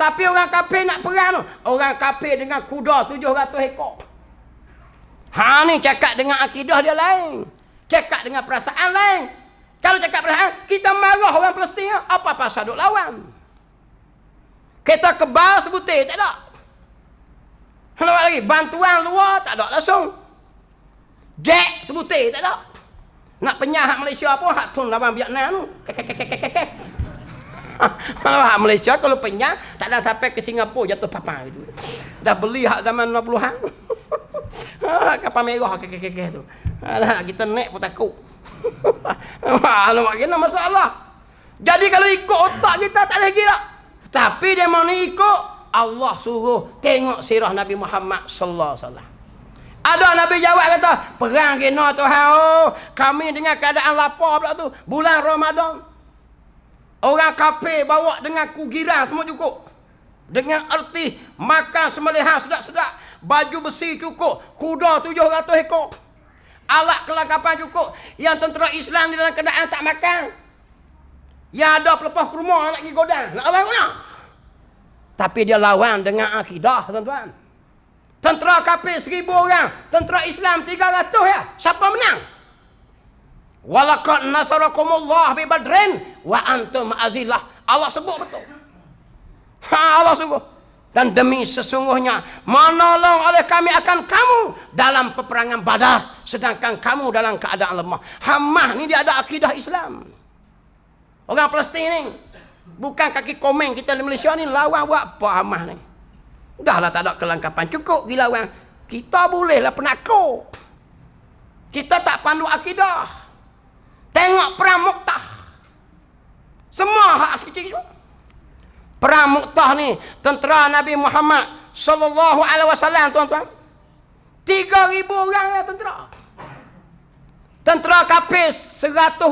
Tapi orang kafir nak perang tu. Orang kafir dengan kuda 700 ekor. Ni cakap dengan akidah dia lain. Cakap dengan perasaan lain. Kalau cakap perasaan, kita marah orang Palestin. Apa pasal duk lawan? Kita kebal sebutir, tak ada. Nampak lagi, bantuan luar, tak ada langsung. Jack sebutir, tak ada. Nak penyah hak Malaysia pun, hak tun lawan Vietnam tu. Hak Malaysia kalau penyah, tak ada sampai ke Singapura, jatuh papang gitu. Dah beli hak zaman 90-an. Kapal merah tu. Kita naik pun takut. Alamak, kena masalah. Jadi kalau ikut otak kita tak lagi tak. Tapi dia mau ni ikut Allah suruh tengok sirah Nabi Muhammad sallallahu alaihi wasallam. Ada Nabi jawab kata, perang kena Tuhan. Kami dengan keadaan lapar pula tu, bulan Ramadan. Orang kafir bawa dengan kugiran semua cukup. Dengan erti makan sembelihan sedap-sedap, baju besi cukup, kuda 700 ekor. Alat kelengkapan cukup. Yang tentera Islam di dalam keadaan tak makan. Yang ada pelepah kurma nak pergi godang. Nak lawan mana? Tapi dia lawan dengan akidah, tuan-tuan. Tentera kafir 1000 orang. Tentera Islam 300 ya. Siapa menang? Walaqad nasarakumullah bi Badrin wa antum azillah. Allah sebut betul. Allah sebut. Dan demi sesungguhnya menolong oleh kami akan kamu dalam peperangan Badar, sedangkan kamu dalam keadaan lemah. Hamah ni dia ada akidah Islam. Orang Palestin ni bukan kaki komen kita di Malaysia ni lawan buat apa Hamah ni. Dahlah tak ada kelengkapan cukup pergi lawan. Kita bolehlah penakut. Kita tak pandu akidah. Tengok perang Mu'tah. Semua hak kecil juga. Perang Mu'tah ni tentera Nabi Muhammad sallallahu alaihi wasallam tuan-tuan. 3,000 orang ya tentera. Tentera kafir 100,000.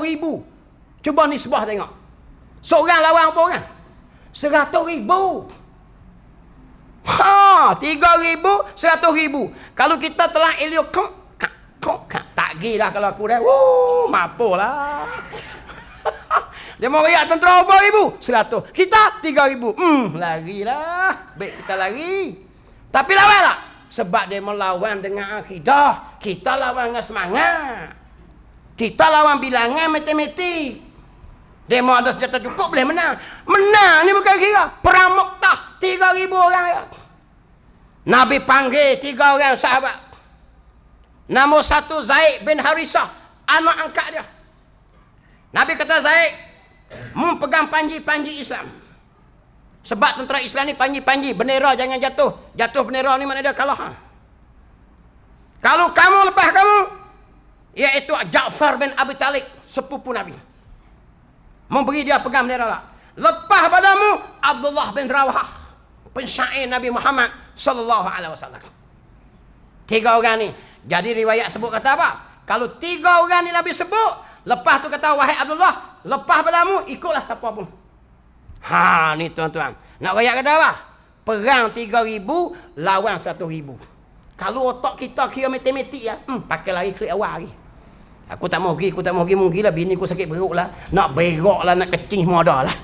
Cuba nisbah tengok. Seorang lawan apa orang? 100,000. 3,000 100,000. Kalau kita telah elok tak gilah kalau aku dah. Mapolah. Dia mau riak tentera berapa ribu? 100. Kita 3,000. Larilah. Baik kita lari. Tapi lawan tak? Sebab dia melawan dengan akidah. Kita lawan dengan semangat. Kita lawan bilangan matematik. Dia mau ada senjata cukup boleh menang. Menang ni bukan kira. Perang Mu'tah 3,000 orang ya. Nabi panggil 3 orang sahabat. Nombor 1 Zaid bin Harisah, anak angkat dia. Nabi kata Zaid, pegang panji-panji Islam. Sebab tentera Islam ni panji-panji, bendera jangan jatuh. Jatuh bendera ni mana dia kalah. Kalau kamu lepas kamu, iaitu Ja'far bin Abi Talib, sepupu Nabi. Memberi dia pegang bendera lah. Lepas padamu Abdullah bin Rawahah, pensyair Nabi Muhammad sallallahu alaihi wasallam. 3 orang ni. Jadi riwayat sebut kata apa? Kalau 3 orang ni Nabi sebut, Lepas tu kata, wahai Abdullah, lepas belamu, ikutlah siapa pun. Ha, ni tuan-tuan. Nak rakyat kata apa? Perang 3,000, lawan 100,000. Kalau otak kita kira matematik ya, pakai lari klik awal lagi. Aku tak mau pergi mungkinlah bini aku sakit perut lah. Nak berak lah, nak kecing semua dah lah.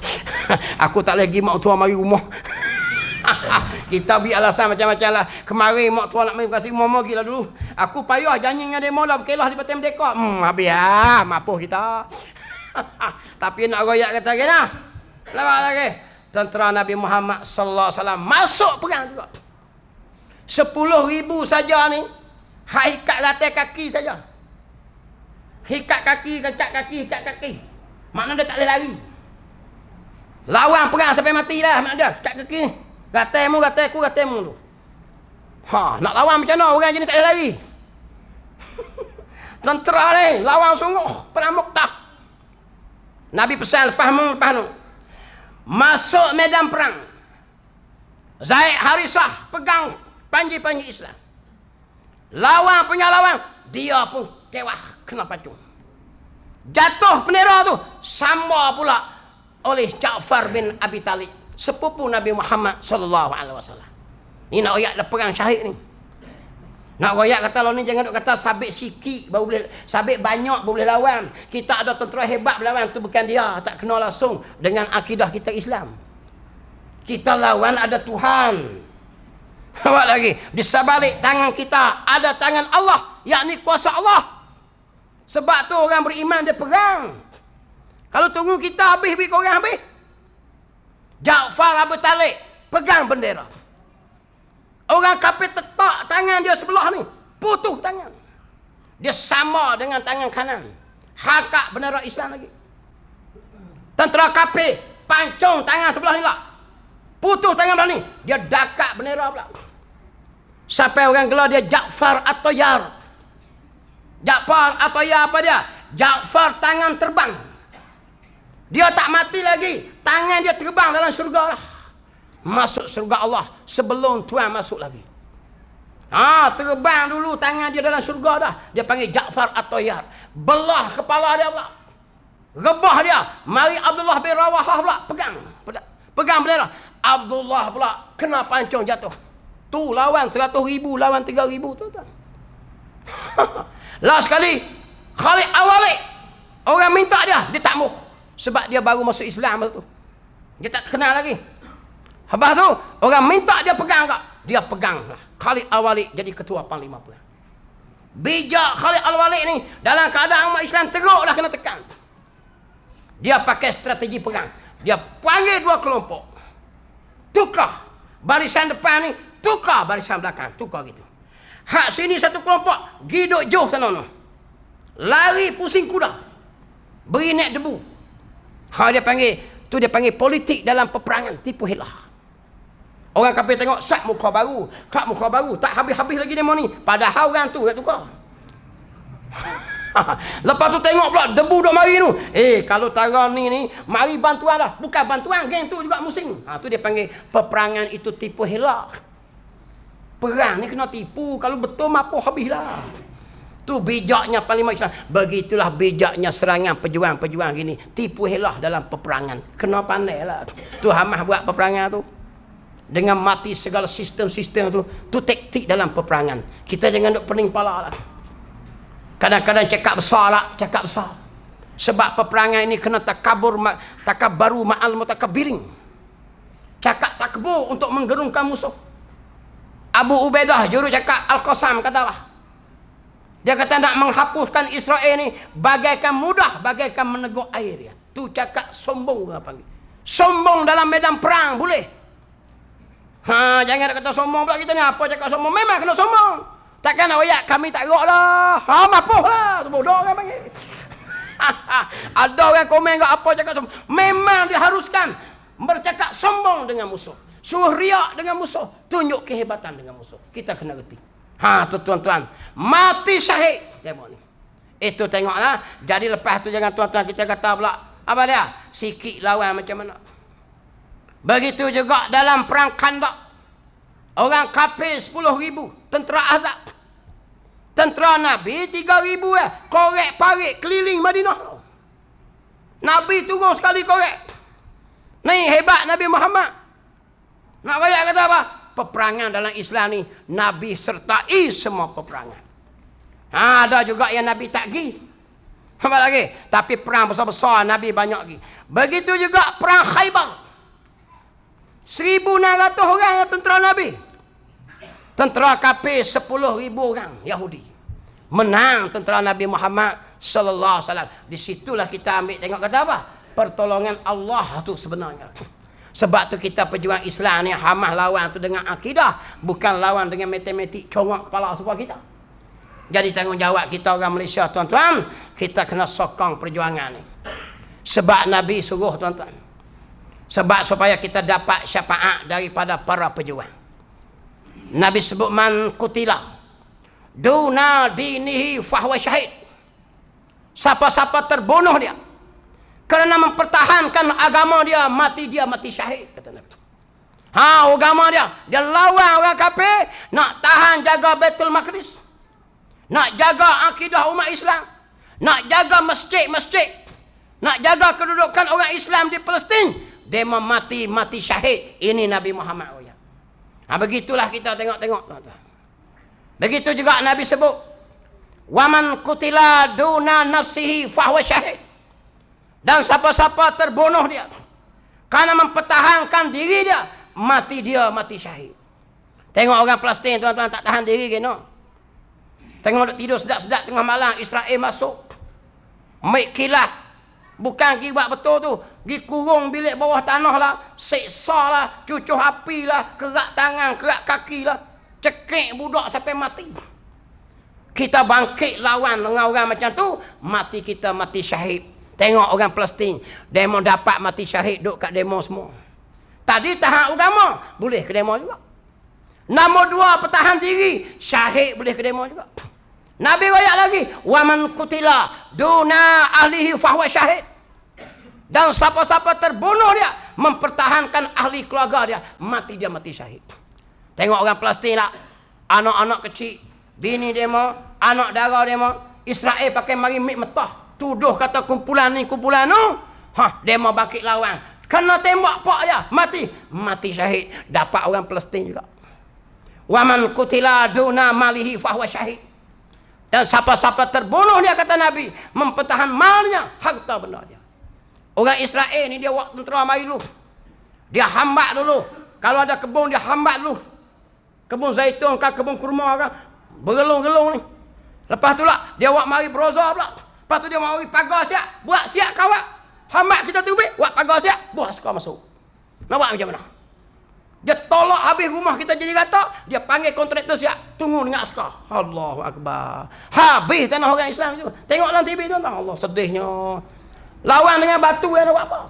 Aku tak lagi mak tua mari rumah. Kita beri alasan macam-macam lah. Kemarin mak tua nak mari kasih rumah gila dulu. Aku payah janji dengan demo lah, berkelah di Batam Merdeka. Habis lah, mapuh kita. Tapi nak royak kata lagi nah. Lama lagi. Tentera Nabi Muhammad sallallahu alaihi wasallam masuk perang juga. 10,000 saja ni. Hak ikat rantai kaki saja. Ikat kaki. Makna dia tak boleh lari. Lawan perang sampai mati lah makna dia. Ikat kaki ni. Rataimu tu. Ha, nak lawan macam mana orang jenis tak boleh lari. Tentera ni lawan sungguh perang Mu'tah. Nabi pesan lepas tu. Masuk medan perang. Zaid Harisah pegang panji-panji Islam. Lawan punya lawan, dia pun tewas kena pacung. Jatuh bendera tu sama pula oleh Ja'far bin Abi Talib, sepupu Nabi Muhammad sallallahu alaihi wasallam. Ini nak royak perang syahid ni. Nak royak kata lo ni jangan duk kata sabit sikit baru boleh, sabit banyak baru boleh lawan. Kita ada tentera hebat berlawan, tu bukan dia, tak kena langsung dengan akidah kita Islam. Kita lawan ada Tuhan. Awak lagi di sebalik tangan kita ada tangan Allah, yakni kuasa Allah. Sebab tu orang beriman dia perang. Kalau tunggu kita habis korang habis. Ja'far Abu Talib pegang bendera. Orang kafir tetak tangan dia sebelah ni, putus tangan. Dia sama dengan tangan kanan. Hakak bendera Islam lagi. Tentera kafir pancung tangan sebelah ni lah, putus tangan belah ni, dia dakak bendera pula. Sampai orang gelar dia Ja'far At-Tayyar. Ja'far At-Tayyar apa dia? Ja'far tangan terbang. Dia tak mati lagi, tangan dia terbang dalam syurga lah. Masuk syurga Allah sebelum Tuhan masuk lagi. Terbang dulu tangan dia dalam syurga dah. Dia panggil Ja'far At-Tayyar. Belah kepala dia pula, rebah dia. Mari Abdullah bin Rawahah pula pegang bendera. Abdullah pula kena pancung jatuh. Tu lawan 100,000, lawan 3,000 tu. Last sekali Khalid Awali, orang minta dia tak mau. Sebab dia baru masuk Islam tu. Dia tak terkenal lagi. Habis tu orang minta dia pegang tak? Dia pegang lah. Khalid Awali jadi ketua panglima perang. Bijak Khalid Awali ni, dalam keadaan umat Islam teruklah kena tekan. Dia pakai strategi perang. Dia panggil dua kelompok. Tukar barisan depan ni, tukar barisan belakang, tukar gitu. Hak sini satu kelompok giduk jauh sana no. Lari pusing kuda. Beri naik debu. Dia panggil politik dalam peperangan, tipu helah. Orang kafir tengok sak muka baru, tak habis-habis lagi demo ni. Padahal orang tu kat tukar. Lepas tu tengok pula debu duk mari tu. Kalau tara ni mari bantuan lah. Bukan bantuan, geng tu juga musing. Tu dia panggil peperangan itu tipu helah. Perang ni kena tipu, kalau betul mapuh habislah. Tu bijaknya panglima Islam. Begitulah bijaknya serangan pejuang-pejuang gini. Tipu helah dalam peperangan. Kena pandai lah. Tu Hamas buat peperangan tu. Dengan mati segala sistem-sistem tu. Tu taktik dalam peperangan. Kita jangan duk pening pala lah. Kadang-kadang cakap besar. Sebab peperangan ini kena takabaru ma'al mutakabirin. Cakap takbur untuk menggerungkan musuh. Abu Ubaidah juru cakap Al-Qasam kata apa? Dia kata nak menghapuskan Israel ni bagaikan mudah, bagaikan meneguk air dia. Tu cakap sombong orang panggil. Sombong dalam medan perang boleh. Jangan nak kata sombong pula kita ni. Apa cakap sombong? Memang kena sombong. Takkan nak royak kami tak gerak lah. Mapuh lah. Tu bodoh orang panggil. Ada orang komen kat apa cakap sombong. Memang diharuskan bercakap sombong dengan musuh. Suruh riak dengan musuh. Tunjuk kehebatan dengan musuh. Kita kena reti. Tu tuan-tuan. Mati syahid. Demo ni. Itu tengoklah. Jadi lepas tu jangan tuan-tuan kita kata pula. Apa dia? Sikit lawan macam mana. Begitu juga dalam perang Khandaq. Orang kafir 10,000. Tentera Ahzab. Tentera Nabi 3,000 korek parit keliling Madinah. Nabi turun sekali korek. Ni hebat Nabi Muhammad. Nak royak kata apa? Peperangan dalam Islam ni Nabi sertai semua peperangan. Ada juga yang Nabi tak pergi. Apa lagi? Tapi perang besar-besar Nabi banyak pergi. Begitu juga perang Khaybar. 1,600 orang tentera Nabi. Tentera kafir 10,000 orang Yahudi. Menang tentera Nabi Muhammad sallallahu alaihi wasallam. Di situlah kita ambil tengok kata apa? Pertolongan Allah tu sebenarnya. Sebab tu kita perjuang Islam ni Hamas lawan tu dengan akidah, bukan lawan dengan matematik congak kepala semua kita. Jadi tanggungjawab kita orang Malaysia tuan-tuan, kita kena sokong perjuangan ni. Sebab Nabi suruh tuan-tuan. Sebab supaya kita dapat syafaat daripada para pejuang. Nabi sebut man kutila duna dinihi fahuwa syahid. Siapa-siapa terbunuh dia kerana mempertahankan agama dia, mati syahid, kata Nabi. Agama dia lawan orang kafir, nak tahan jaga Baitul Maqdis, nak jaga akidah umat Islam, nak jaga masjid-masjid, nak jaga kedudukan orang Islam di Palestin. Dia mati syahid. Ini Nabi Muhammad. Begitulah kita tengok-tengok. Begitu juga Nabi sebut, waman kutila duna nafsihi fahuwa syahid. Dan siapa-siapa terbunuh dia karena mempertahankan diri dia, mati syahid. Tengok orang Palestin tuan-tuan tak tahan diri kena. Tengok duk tidur sedap-sedap tengah malam, Israel masuk. Maik kilah. Bukan pergi buat betul tu. Pergi kurung bilik bawah tanah lah. Seksa lah. Cucuh api lah. Kerak tangan, kerak kaki lah. Cekik budak sampai mati. Kita bangkit lawan dengan orang macam tu, mati kita mati syahid. Tengok orang Palestin, demo dapat mati syahid, duduk kat demo semua. Tadi tahan agama, boleh ke demo juga. Nombor 2, pertahan diri, syahid boleh ke demo juga. Nabi royak lagi, waman kutila duna ahlihi fahuwa syahid. Dan siapa-siapa terbunuh dia, mempertahankan ahli keluarga dia, mati syahid. Tengok orang Palestin lah, anak-anak kecil, bini demo, anak dara demo, Israel pakai mari mik metah. Tuduh kata kumpulan ni, kumpulan tu. Dia mau bangkit lawan. Kena tembak pak dia. Mati syahid. Dapat orang Palestin juga. Waman kutila duna malihi fahuwa syahid. Dan siapa-siapa terbunuh dia, kata Nabi, mempertahan malnya, harta benda dia. Orang Israel ni dia buat tentera mari dulu. Dia hambat dulu. Kalau ada kebun dia hambat dulu. Kebun zaitun ke kebun kurma ke. Bergelung-gelung ni. Lepas tu lah dia buat mari beroza pula. Lepas tu dia mau pagar siap. Buat siap kawat. Hamat kita tubik. Buat pagar siap. Buat askar masuk. Nak buat macam mana? Dia tolak habis rumah kita jadi rata. Dia panggil kontraktor siap. Tunggu dengan askar. Allahu Akbar. Habis tanah orang Islam tu. Tengok dalam TV tu. Allah sedihnya. Lawan dengan batu yang nak buat apa?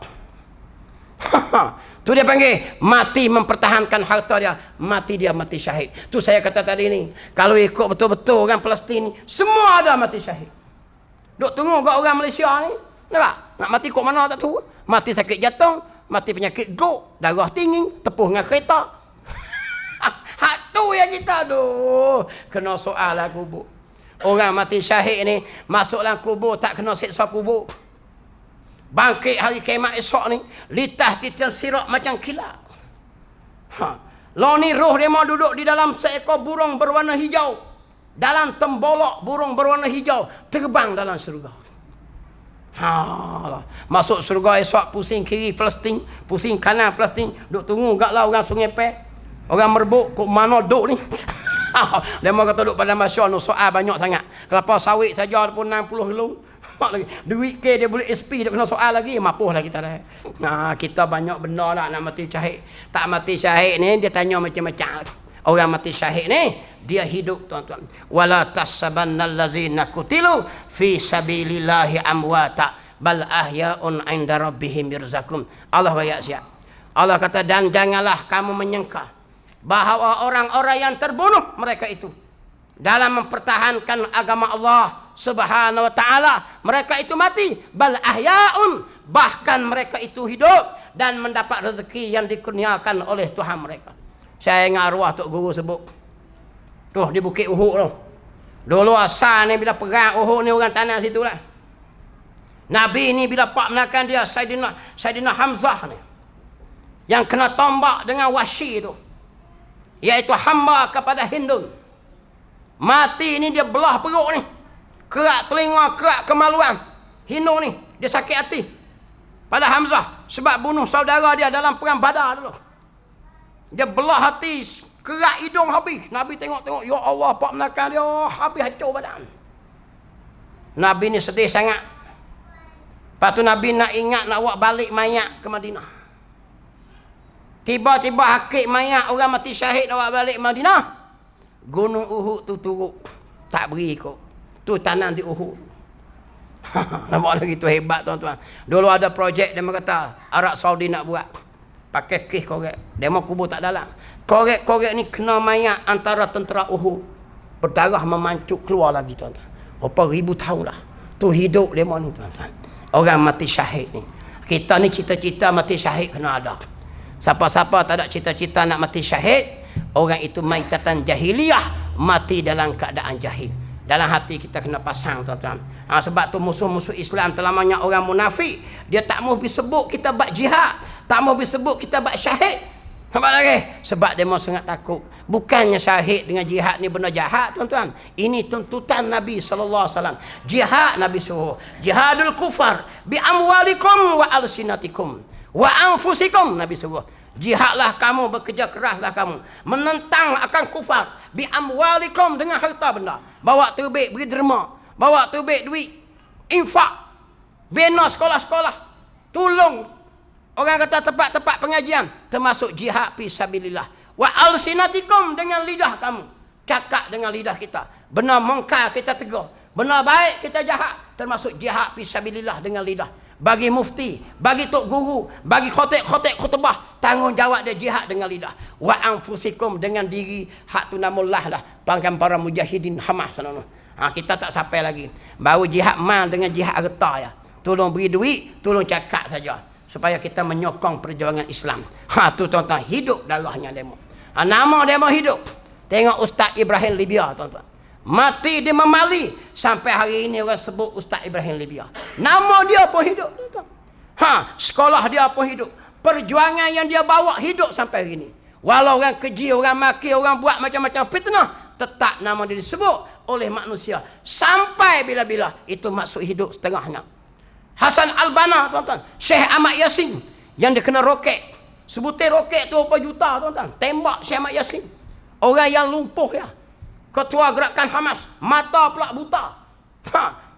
Tu dia panggil mati mempertahankan harta dia. Mati syahid. Tu saya kata tadi ni. Kalau ikut betul-betul orang Palestin, semua ada mati syahid. Duk tunggu kat orang Malaysia ni. Nampak? Nak mati kok mana tak tahu. Mati sakit jantung, mati penyakit gok, darah tinggi, tepuh dengan kereta. Hak tu yang kita aduh. Kena soal lah kubur. Orang mati syahid ni masuk dalam kubur tak kena seksa kubur. Bangkit hari kiamat esok ni, litah titan sirak macam kilat. Lo ni roh dia mau duduk di dalam seekor burung berwarna hijau. Dalam tembolok burung berwarna hijau, terbang dalam syurga. Masuk syurga esok, pusing kiri Palestin, pusing kanan Palestin, duk tunggu kat lah orang Sungai Pe. Orang merebut kok mana duk ni. Dia mau kata duk pada masyarakat, soal banyak sangat. Kelapa sawit saja pun 60 kilo. Duit ke dia boleh SP, dia kena soal lagi, mapuh lah kita dah. Kita banyak benda lah nak mati syahid. Tak mati syahid ni dia tanya macam-macam. Orang mati syahid ni dia hidup tuan-tuan. Wala tasabannal ladzina qutilu fi sabilillahi amwata bal ahya'un 'inda rabbihim yurzaqun. Allah ayat siap. Allah kata, dan janganlah kamu menyangka bahawa orang-orang yang terbunuh mereka itu dalam mempertahankan agama Allah Subhanahu wa taala, mereka itu mati. Bal ahya'un, bahkan mereka itu hidup dan mendapat rezeki yang dikurniakan oleh Tuhan mereka. Saya ingat arwah Tok Guru sebut. Tuh di Bukit Uhud tu. Dulu asal ni bila perang Uhud ni orang tanah situ lah. Nabi ni bila pak menakan dia Saidina Hamzah ni, yang kena tombak dengan Wahsy tu, iaitu hamba kepada Hindun. Mati ni dia belah perut ni, kerak telinga, kerak kemaluan. Hindun ni dia sakit hati pada Hamzah sebab bunuh saudara dia dalam perang Badar dulu. Dia belah hati, kerak hidung habis. Nabi tengok-tengok, ya Allah, pak menakan dia habis hancur badan. Nabi ni sedih sangat. Lepas tu Nabi nak ingat nak bawa balik mayat ke Madinah. Tiba-tiba hakik mayat orang mati syahid nak bawa balik Madinah. Gunung Uhud tu turut. Tak beri ikut. Tu tanam di Uhud. Nampak lagi tu hebat tuan-tuan. Dulu ada projek dia kata Arab Saudi nak buat. Pakai kes korek. Demo kubur tak dalam. Korek-korek ni kena mayat antara tentera Uhud. Berdarah memancuk keluar lagi tuan-tuan. Berapa ribu tahun dah. Tu hidup demo ni tuan-tuan. Orang mati syahid ni. Kita ni cita-cita mati syahid kena ada. Siapa-siapa tak ada cita-cita nak mati syahid, orang itu maitatan jahiliyah, mati dalam keadaan jahil. Dalam hati kita kena pasang tuan-tuan. Sebab tu musuh-musuh Islam telah banyak orang munafik. Dia tak mau disebut kita buat jihad, tak mau disebut kita buat syahid. Nampak lagi? Sebab dia mau sangat takut. Bukannya syahid dengan jihad ni benda jahat tuan-tuan. Ini tuntutan Nabi SAW. Jihad Nabi suruh. Jihadul kufar bi amwalikum wa alsinatikum wa anfusikum, Nabi suruh. Jihadlah kamu, bekerja keraslah kamu menentang akan kufar bi amwalikum, dengan harta benda. Bawa terbit beri derma, bawa terbit duit infak, bina sekolah-sekolah, tolong orang kata tempat-tempat pengajian, termasuk jihad fi sabilillah. Wa alsinatikum, dengan lidah kamu, cakap dengan lidah kita. Benar mungkar kita tegur, benar baik kita jahat, termasuk jihad fi sabilillah dengan lidah. Bagi mufti, bagi tok guru, bagi khotib khutbah, tanggungjawab dia jihad dengan lidah. Wa anfusikum, dengan diri, hak tu namullah dah, pangkan para mujahidin Hamas sana. Kita tak sampai lagi. Baru jihad mal dengan jihad harta ya. Tolong beri duit, tolong cakap saja supaya kita menyokong perjuangan Islam. Tu tuan-tuan, hidup darahnya demo. Nama demo hidup. Tengok Ustaz Ibrahim Libya tuan-tuan. Mati di Memali, sampai hari ini orang sebut Ustaz Ibrahim Libya. Nama dia pun hidup tuan-tuan. Sekolah dia pun hidup. Perjuangan yang dia bawa hidup sampai hari ini. Walau orang keji, orang maki, orang buat macam-macam fitnah, tetap nama dia disebut oleh manusia sampai bila-bila. Itu maksud hidup setengahnya. Hasan Al-Banna tuan-tuan, Syekh Ahmad Yasin yang dia kena roket. Sebutir roket tu berapa juta tuan-tuan. Tembak Syekh Ahmad Yasin. Orang yang lumpuh ya. Ketua gerakan Hamas, mata pula buta.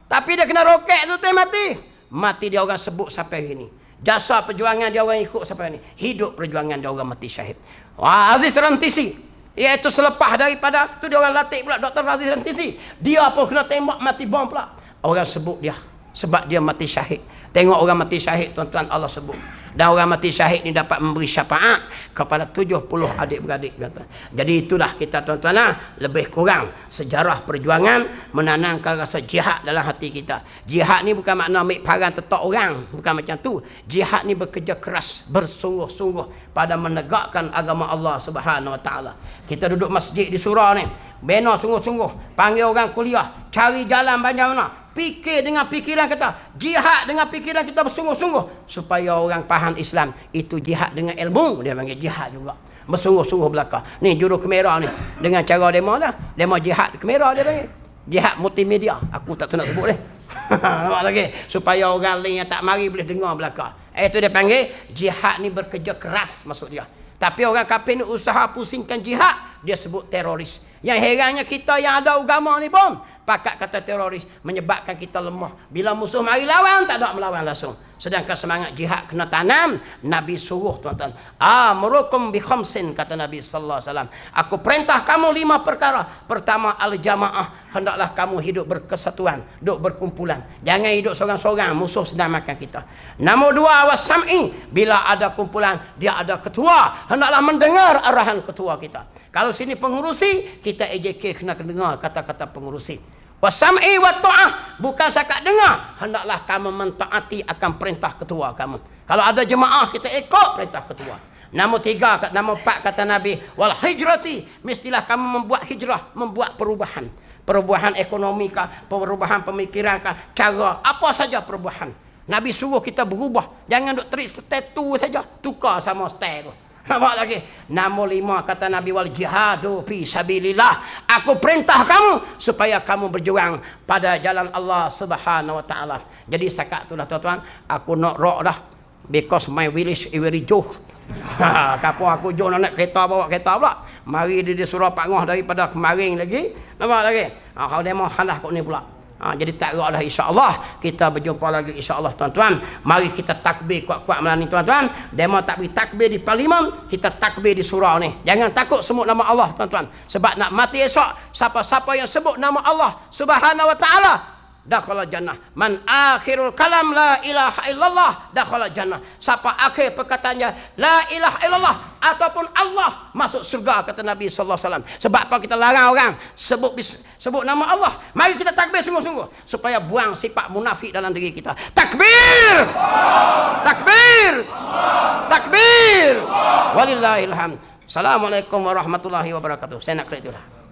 Tapi dia kena roket tu mati. Mati dia orang sebut sampai hari ini. Jasa perjuangan dia orang ikut sampai hari ini. Hidup perjuangan dia orang mati syahid. Aziz Rantisi, iaitu selepas daripada tu dia orang latih pula Dr. Aziz Rantisi. Dia pun kena tembak mati bom pula. Orang sebut dia sebab dia mati syahid. Tengok orang mati syahid tuan-tuan, Allah sebut. Dan orang mati syahid ni dapat memberi syafaat kepada 70 adik-beradik tuan-tuan. Jadi itulah kita tuan-tuan lebih kurang sejarah perjuangan menanamkan rasa jihad dalam hati kita. Jihad ni bukan makna ambil parang tetak orang, bukan macam tu. Jihad ni bekerja keras, bersungguh-sungguh pada menegakkan agama Allah Subhanahu Wa Taala. Kita duduk masjid di surau ni, bina sungguh-sungguh, panggil orang kuliah, cari jalan macam mana. Fikir dengan fikiran kita, jihad dengan fikiran kita bersungguh-sungguh supaya orang faham Islam. Itu jihad dengan ilmu, dia panggil jihad juga. Bersungguh-sungguh belaka. Ni juru kamera ni, dengan cara demo dah, demo jihad kamera dia panggil. Jihad multimedia, aku tak nak sebut nampak lagi, supaya orang lain yang tak mari boleh dengar belaka. Itu dia panggil jihad ni bekerja keras maksud dia. Tapi orang kafir ni usaha pusingkan jihad, dia sebut teroris. Yang herannya kita yang ada agama ni pun pakat kata teroris, menyebabkan kita lemah. Bila musuh mari lawan, tak ada melawan langsung. Sedangkan semangat jihad kena tanam. Nabi suruh tuan-tuan, amurukum bi khamsin, kata Nabi sallallahu alaihi wasallam, aku perintah kamu 5 perkara. Pertama, al-jamaah, hendaklah kamu hidup berkesatuan, hidup berkumpulan. Jangan hidup seorang-seorang, musuh sedang makan kita. Nombor 2, was-sam'i, bila ada kumpulan, dia ada ketua, hendaklah mendengar arahan ketua kita. Kalau sini pengurusi, kita AJK kena dengar kata-kata pengurusi. Wasam'i wa ta'ah, bukan sakat dengar, hendaklah kamu mentaati akan perintah ketua kamu. Kalau ada jemaah, kita ikut perintah ketua. Nombor 4 kata Nabi, wal hijrati, mestilah kamu membuat hijrah, membuat perubahan. Perubahan ekonomi kah, perubahan pemikiran kah, cara apa saja perubahan. Nabi suruh kita berubah. Jangan duk terik stay tu saja, tukar sama stay tu. Nampak lagi. Nombor 5 kata Nabi, wal jihadu fi sabilillah. Aku perintah kamu supaya kamu berjuang pada jalan Allah Subhanahu wa taala. Jadi setakat itulah tuan-tuan, aku nak rock dah. Because my village is very jauh. Kapung aku jauh nak kereta, bawa kereta pula. Mari dia suruh Pak Ngoh daripada kemarin lagi. Nampak lagi. Kalau dia mau halah kau ni pula. Jadi tak gerak dah, insya-Allah kita berjumpa lagi insya-Allah tuan-tuan. Mari kita takbir kuat-kuat malam ni tuan-tuan. Demo tak beri takbir di parlimen, kita takbir di surau ni. Jangan takut sebut nama Allah tuan-tuan. Sebab nak mati esok, siapa-siapa yang sebut nama Allah Subhanahu wa taala dakhala jannah. Man akhirul kalam la ilaha illallah dakhala jannah. Siapa akhir perkataannya la ilaha illallah ataupun Allah masuk surga, kata Nabi sallallahu alaihi wasallam. Sebab apa kita larang orang sebut nama Allah? Mari kita takbir sungguh-sungguh supaya buang sifat munafik dalam diri kita. Takbir! Takbir! Takbir! Walillahil hamd. Assalamualaikum warahmatullahi wabarakatuh. Saya nak kerja itulah.